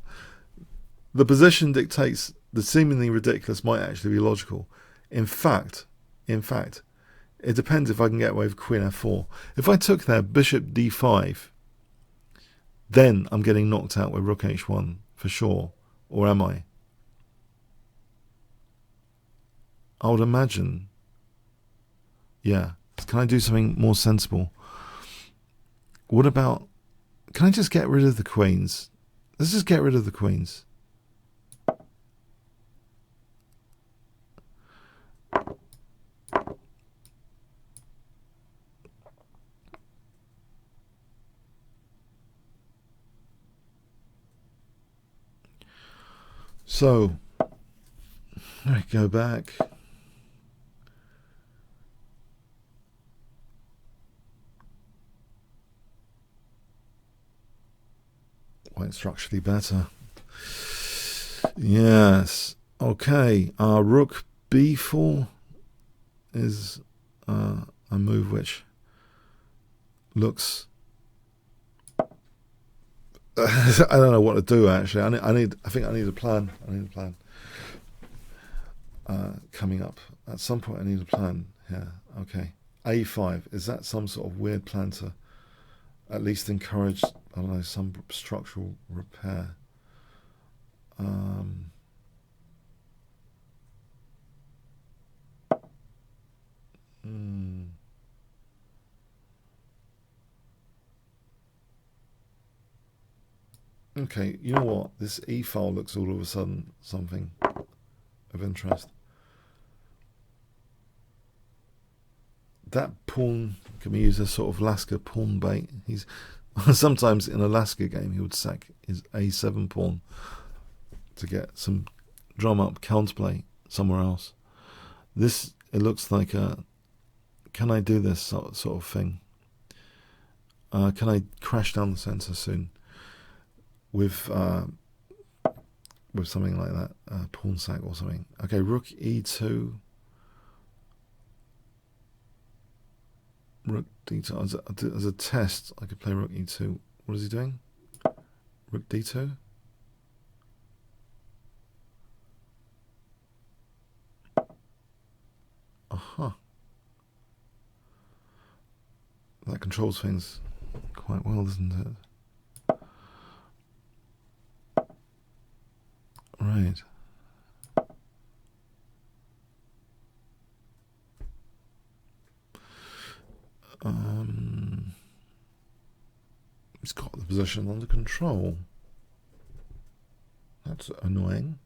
The position dictates the seemingly ridiculous might actually be logical. In fact, it depends if I can get away with queen f4. If I took there bishop d5, then I'm getting knocked out with rook h1 for sure. Or am I? I would imagine. Yeah. Can I do something more sensible? What about... Can I just get rid of the queens? Let's just get rid of the queens. So, I go back. Quite structurally better. Yes. Okay. Rook b4 is a move which looks... I don't know what to do actually. I think I need a plan. Coming up at some point. I need a plan here. Okay, a5, is that some sort of weird plan to at least encourage, I don't know, some structural repair? Okay, you know what? This E file looks all of a sudden something of interest. That pawn can be used as sort of Lasker pawn bait. He's sometimes in a Lasker game he would sack his A7 pawn to get some drum up counterplay somewhere else. This, it looks like a, can I do this sort of thing? Can I crash down the center soon with something like that, pawn sack or something? Okay, rook e2. Rook d2. As a test, I could play rook e2. What is he doing? Rook d2. Aha. That controls things quite well, doesn't it? Right. He's got the position under control. That's annoying.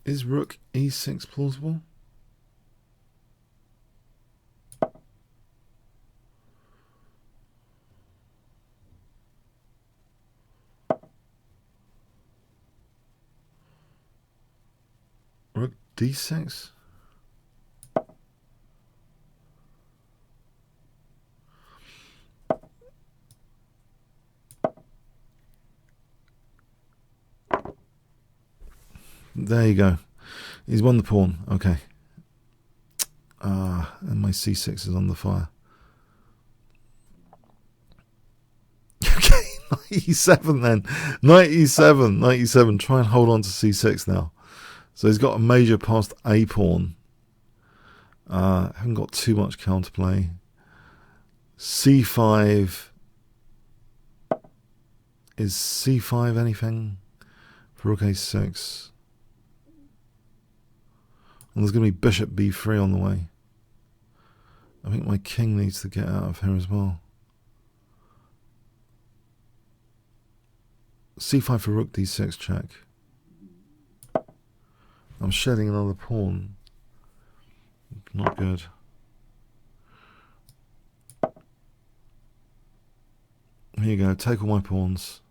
Is rook e6 plausible? Rook d6? There you go. He's won the pawn. Okay. And my c6 is on the fire. Okay, knight e7 then. Knight e7. Try and hold on to c6 now. So he's got a major past a pawn. Haven't got too much counterplay. c5. Is c5 anything? For rook a6. And there's going to be bishop b3 on the way. I think my king needs to get out of here as well. c5 for rook d6 check. I'm shedding another pawn. Not good. Here you go, take all my pawns.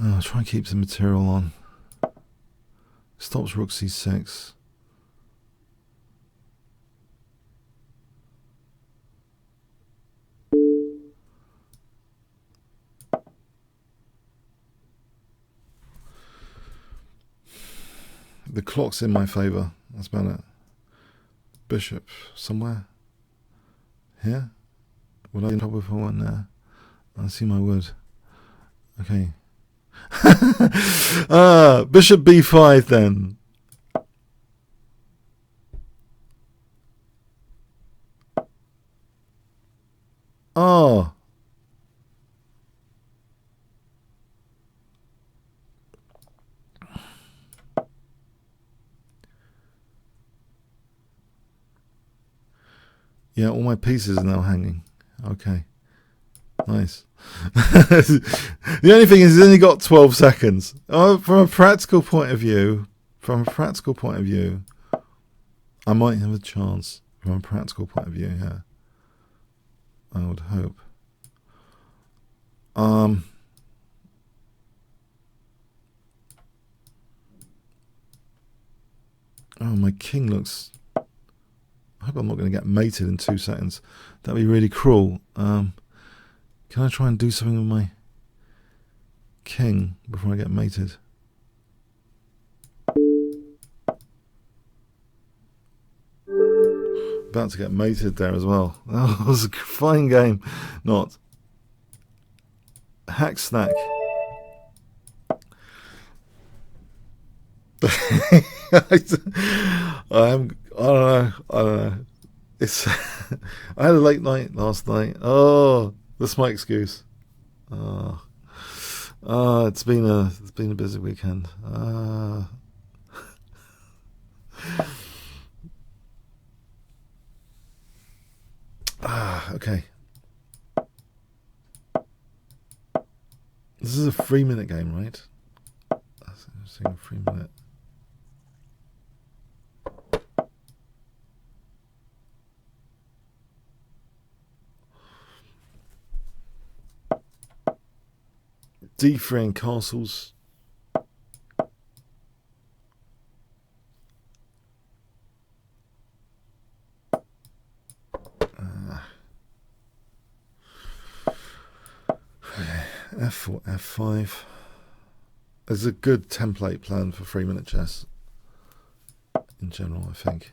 I'll try and keep some material on. Stops rook c6. The clock's in my favour. That's about it. Bishop somewhere. Here? Would I be in trouble if I went there? I see my wood. Okay. Bishop b5 then. Oh. Yeah, all my pieces are now hanging. Okay. Nice. The only thing is he's only got 12 seconds. Oh, from a practical point of view, I might have a chance. From a practical point of view, yeah. I would hope. Oh, my king looks... I hope I'm not going to get mated in 2 seconds. That'd be really cruel. Can I try and do something with my king before I get mated? About to get mated there as well. That was a fine game. Not. Hack snack. I don't know. It's I had a late night last night. Oh, that's my excuse. It's been a busy weekend. Okay. This is a 3-minute game, right? I'm saying 3 minute. D3 and castles. F4, F5. There's a good template plan for 3-minute chess in general, I think.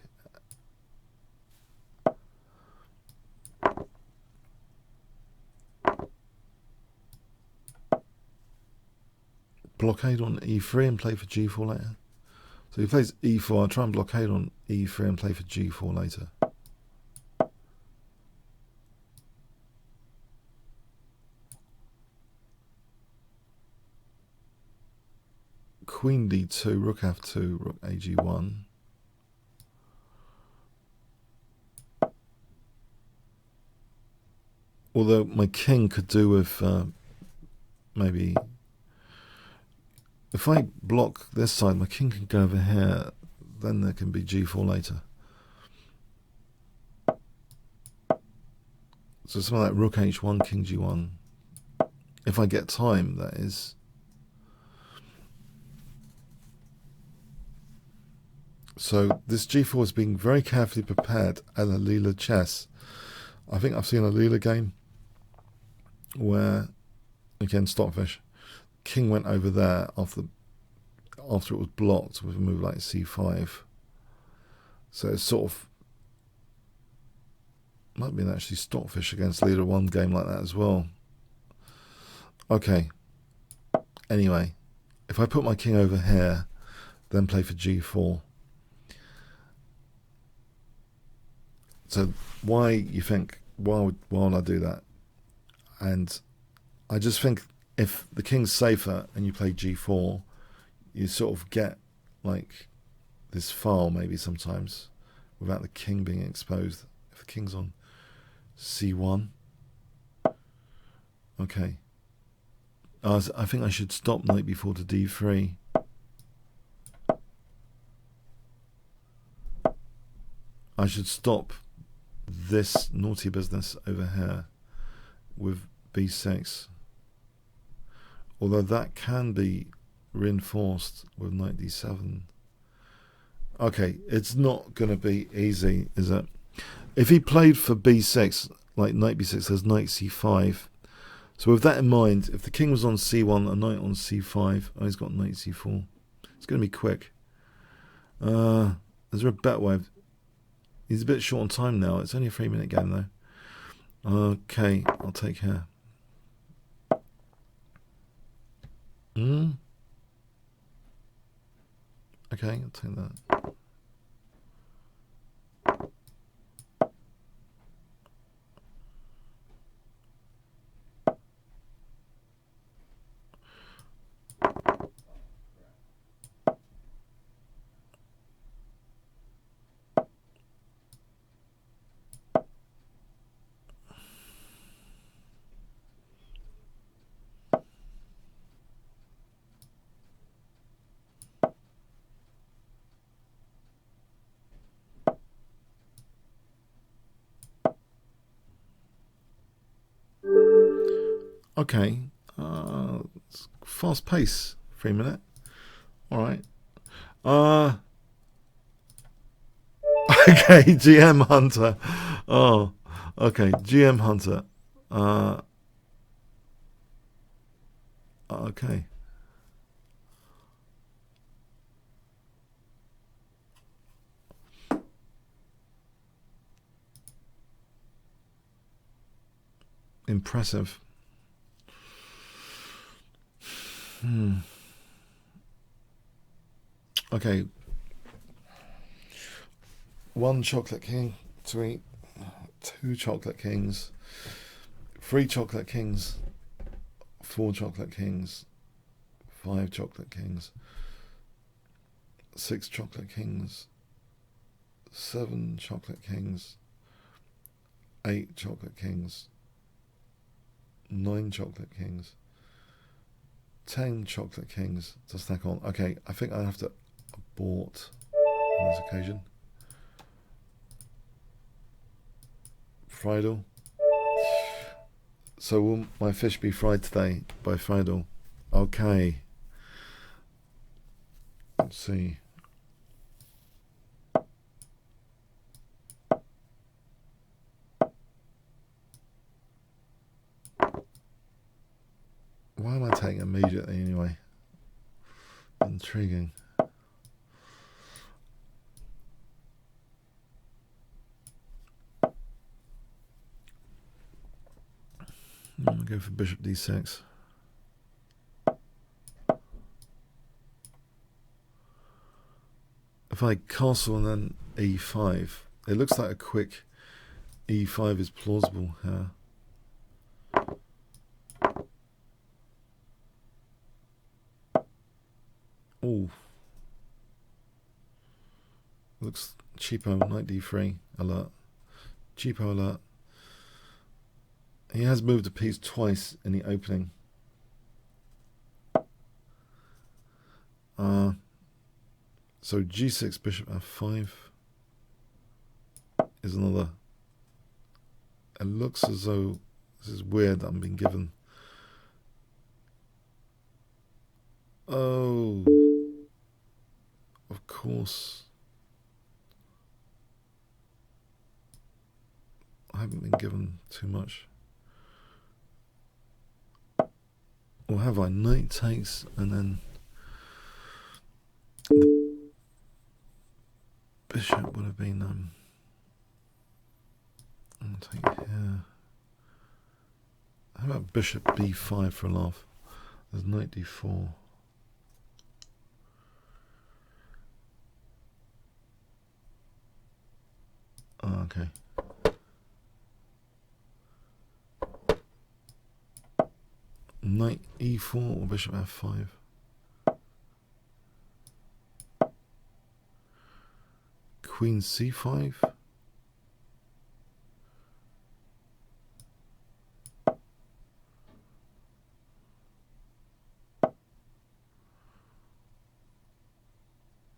Blockade on E3 and play for G4 later. So he plays E4, I'll try and blockade on E3 and play for G4 later. Queen D2, Rook F2, Rook AG1. Although my king could do with maybe... If I block this side, my king can go over here, then there can be G4 later. So something like Rook H1, King G1. If I get time, that is. So this G4 is being very carefully prepared at a Leela chess. I think I've seen a Leela game where again, stockfish. King went over there after it was blocked with a move like c5. So it's sort of might have been actually stockfish against leader one game like that as well. Okay. Anyway, if I put my king over here, then play for g4. So why you think, why would I do that? And I just think if the king's safer and you play g4, you sort of get like this file maybe sometimes without the king being exposed. If the king's on c1, okay. I think I should stop knight b4 to d3. I should stop this naughty business over here with b6. Although that can be reinforced with knight d7. Okay, it's not going to be easy, is it? If he played for b6, like knight b6, there's knight c5. So with that in mind, if the king was on c1, a knight on c5, oh, he's got knight c4. It's going to be quick. Is there a better way? He's a bit short on time now. It's only a 3-minute game, though. Okay, I'll take here. Okay, I'll take that. Okay, fast pace, 3-minute. All right. Okay, GM Hunter. Oh, okay, GM Hunter. Okay. Impressive. Okay. 1 chocolate king to eat. 2 chocolate kings. 3 chocolate kings. 4 chocolate kings. 5 chocolate kings. 6 chocolate kings. 7 chocolate kings. 8 chocolate kings. 9 chocolate kings. 10 chocolate kings to stack on. Okay, I think I have to abort on this occasion. Friedel. So will my fish be fried today by Friedel? Okay. Let's see. Why am I taking immediately anyway? Intriguing. I'll go for bishop d6. If I castle and then e5, it looks like a quick e5 is plausible here. Oh, looks cheapo. Knight d3 alert. Cheapo alert. He has moved a piece twice in the opening. So g6 bishop f5 is another. It looks as though this is weird that I'm being given. Oh, of course. I haven't been given too much. or have I? Knight takes, and then the bishop would have been I'll take it here. How about bishop b5 for a laugh? There's knight d4. Oh, okay. Knight e4 or bishop f5. Queen c5.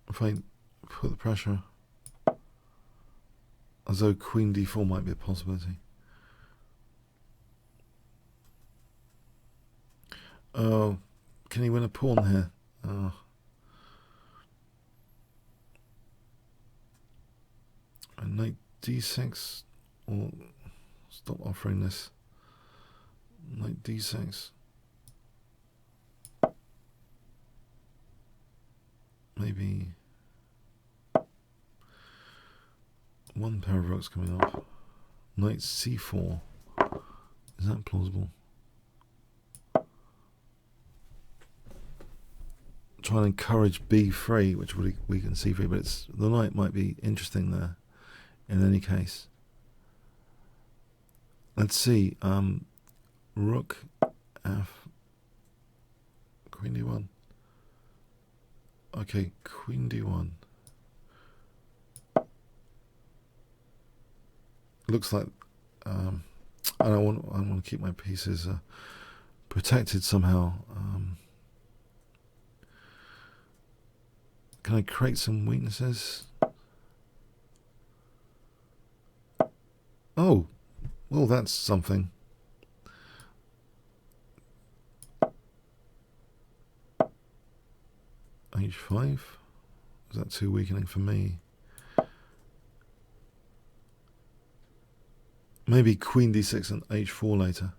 If I put the pressure, as though queen d4 might be a possibility. Oh, can he win a pawn here? Oh. And knight d6, or stop offering this. Knight d6. Maybe one pair of rooks coming up. Knight c4. Is that plausible? Try and encourage b3, which would weaken c3, but it's, the knight might be interesting there in any case. Let's see. Rook f, queen d1. Okay, queen d1. Looks like I want to keep my pieces protected somehow. Can I create some weaknesses? Oh, well, that's something. H5? Is that too weakening for me? Maybe queen d6 and h4 later.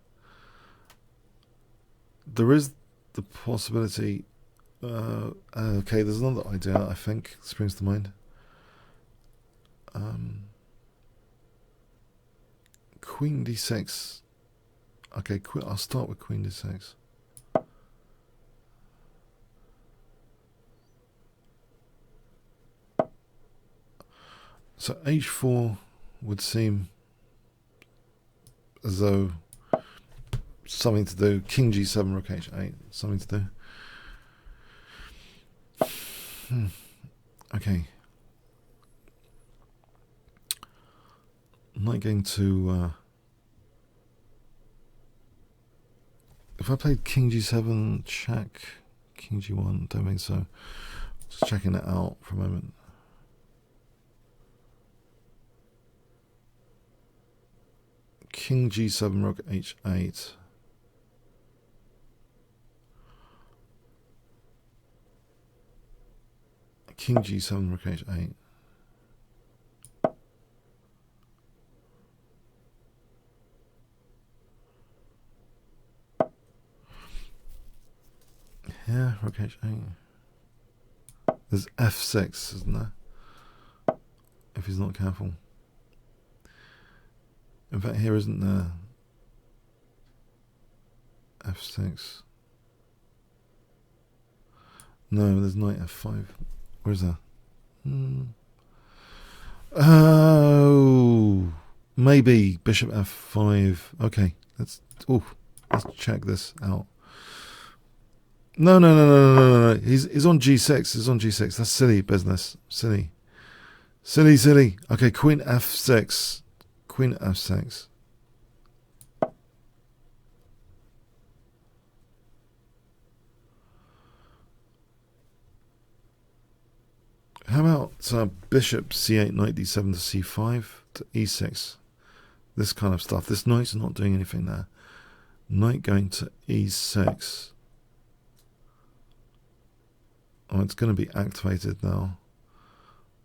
There is the possibility. Okay, there's another idea I think springs to mind. Queen d6. Okay, I'll start with queen d6. So h4 would seem as though something to do. King g7, rook h8, something to do. Okay. I'm not going to. If I played king g7, check, king g1, don't think so. Just checking it out for a moment. King g7, rook h8. King g7, rook h8. Yeah, rook h8. There's f6, isn't there? If he's not careful. In fact, here isn't there f6. No, there's knight f5. Where's that? Oh, maybe bishop f5. Okay, let's check this out. No. He's on g6. He's on g6. That's silly business. Silly. Okay, queen f6. Queen f6. How about bishop c8, knight d7 to c5 to e6? This kind of stuff. This knight's not doing anything there. Knight going to e6. Oh, it's going to be activated now,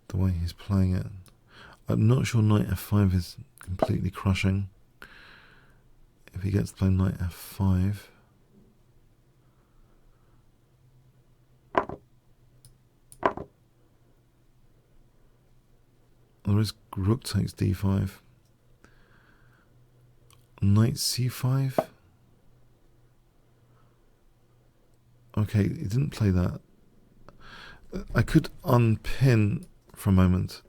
the way he's playing it. I'm not sure knight f5 is completely crushing. If he gets to play knight f5. risk rook takes d5. Knight c5. Okay, he didn't play that. I could unpin for a moment.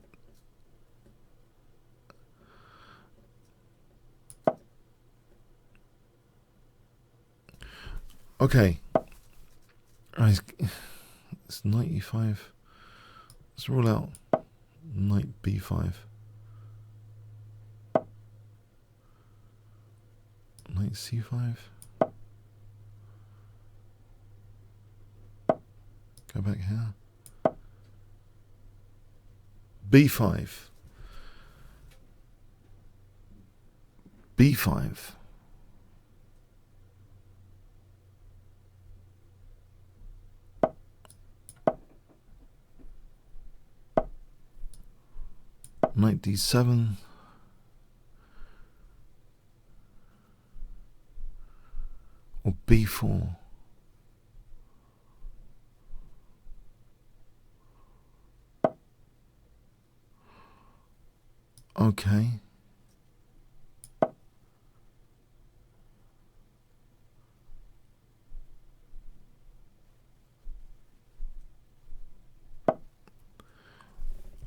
Okay. It's knight e5. Let's rule out knight b5. Knight c5. Go back here. b5. b5. Knight d7. Or b4. Okay.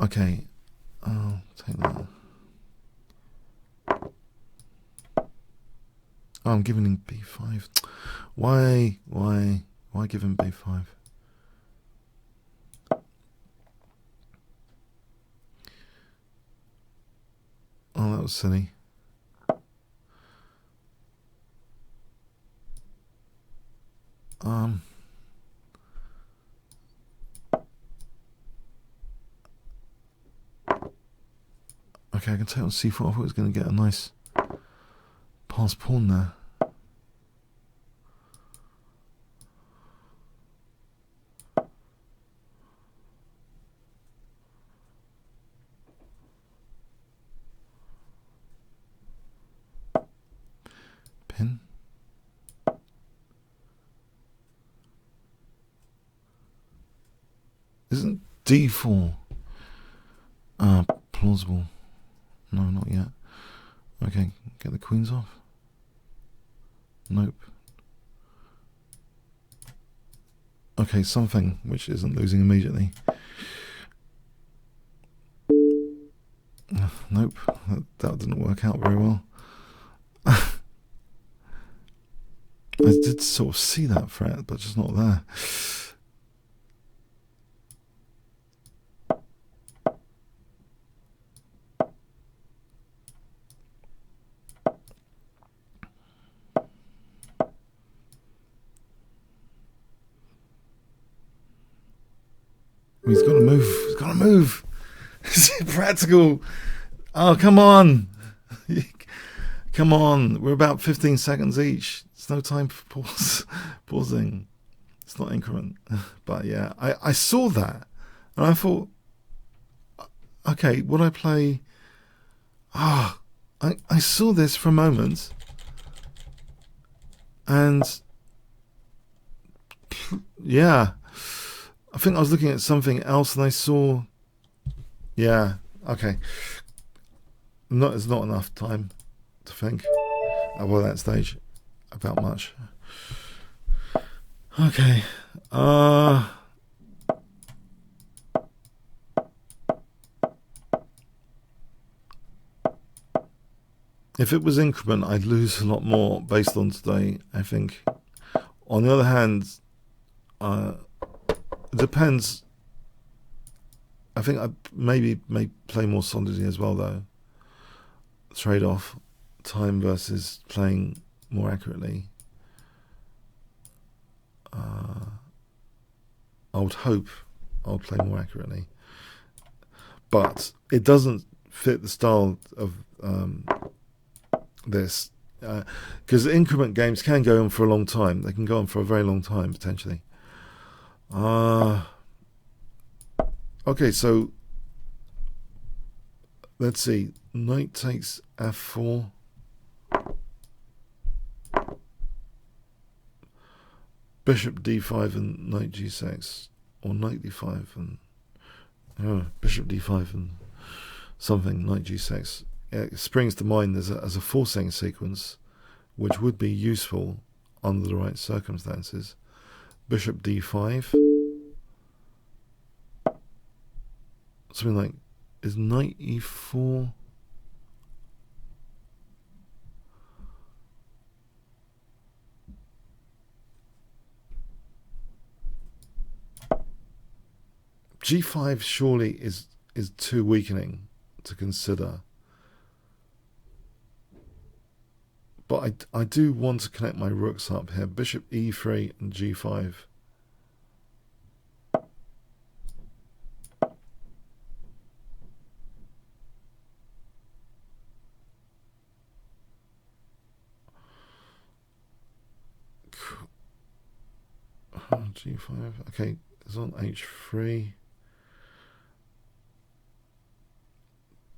Okay. I'll take that. Oh, I'm giving him b5. Why give him b5? Oh, that was silly. Okay, I can take on c4. I thought I was going to get a nice pass pawn there. Pin. Isn't d4 plausible? No, not yet. Okay, get the queens off. Nope. Okay, something which isn't losing immediately. Nope, that didn't work out very well. I did sort of see that threat, but just not there. He's got to move. He's got to move. Is it practical? Oh, come on. Come on. We're about 15 seconds each. It's no time for pausing. It's not increment. But yeah, I saw that. And I thought, okay, would I play... I saw this for a moment. And... yeah. I think I was looking at something else and I saw... yeah, okay. It's not enough time to think well, that stage about much. Okay. If it was increment, I'd lose a lot more based on today, I think. On the other hand, it depends. I think I may play more solidly as well, though. Trade-off time versus playing more accurately. I would hope I'll play more accurately, but it doesn't fit the style of this, because increment games can go on for a long time. They can go on for a very long time potentially. Okay, so let's see. Knight takes f4. Bishop d5 and knight g6, or knight d5 and bishop d5 and something, knight g6. It springs to mind as a forcing sequence, which would be useful under the right circumstances. Bishop d5. Something like, is knight e4? G5 surely is too weakening to consider. But I do want to connect my rooks up here. Bishop e3 and g5. G5. Okay, it's on h3.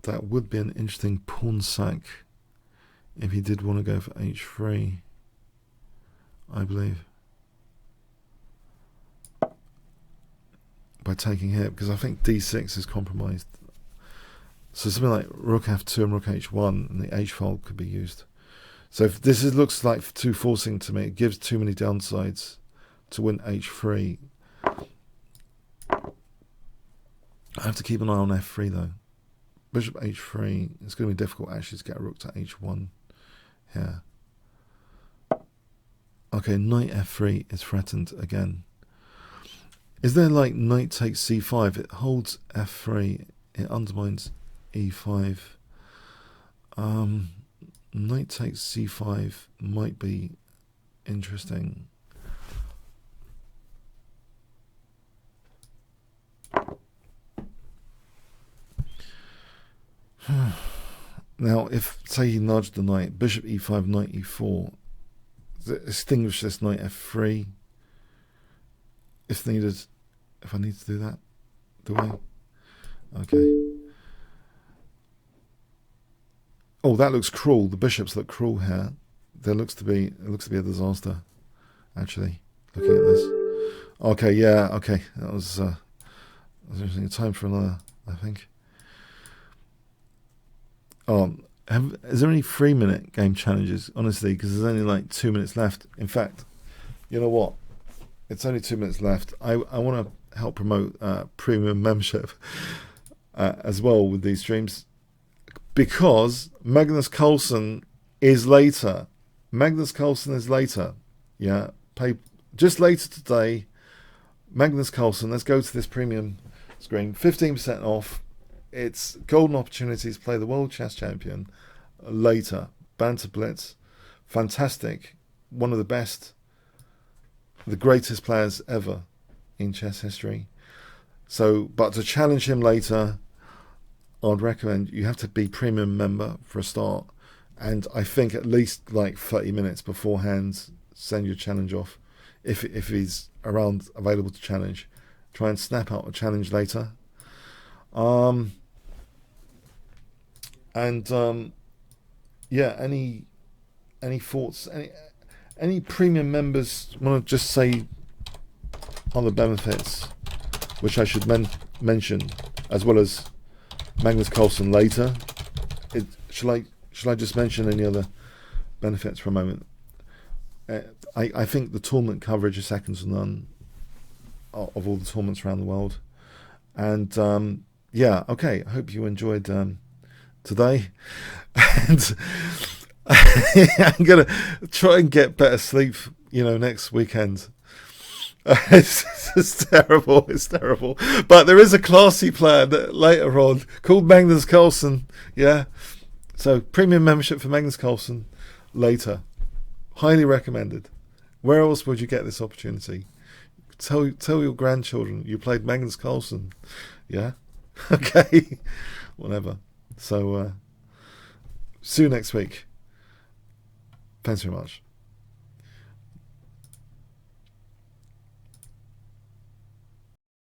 That would be an interesting pawn sack if he did want to go for h3, I believe, by taking here, because I think d6 is compromised. So something like rook f2 and rook h1, and the h file could be used. So if this looks like too forcing to me, it gives too many downsides to win h3. I have to keep an eye on f3 though. Bishop h3, it's going to be difficult actually to get a rook to h1 here. Okay, knight f3 is threatened again. Is there like knight takes c5? It holds f3, it undermines e5. Knight takes c5 might be interesting. Now, if, say, he nudged the knight, bishop e5, knight e4, extinguish this knight f3, if needed, if I need to do that, do I? Okay. Oh, that looks cruel. The bishops look cruel here. It looks to be a disaster, actually, looking at this. Okay, yeah, okay. That was interesting. Time for another, I think. Is there any 3-minute game challenges? Honestly, because there's only like 2 minutes left. In fact, you know what? It's only 2 minutes left. I want to help promote premium membership as well with these streams, because Magnus Carlsen is later. Magnus Carlsen is later. Yeah, just later today. Magnus Carlsen. Let's go to this premium screen. 15% off. It's golden opportunities to play the World Chess Champion later. Banter Blitz, fantastic. One of the best, the greatest players ever in chess history. So, but to challenge him later, I'd recommend you have to be premium member for a start. And I think at least like 30 minutes beforehand, send your challenge off. If he's around, available to challenge, try and snap out a challenge later. Yeah, any thoughts? Any premium members want to just say on the benefits, which I should mention, as well as Magnus Carlsen later? Shall I just mention any other benefits for a moment? I think the tournament coverage is second to none of all the tournaments around the world, and yeah, okay. I hope you enjoyed today, and I'm gonna try and get better sleep, next weekend. It's terrible. It's terrible. But there is a classy player that later on called Magnus Carlsen. Yeah. So premium membership for Magnus Carlsen later. Highly recommended. Where else would you get this opportunity? Tell your grandchildren you played Magnus Carlsen. Yeah. Okay. Whatever. So see you next week. Thanks very much.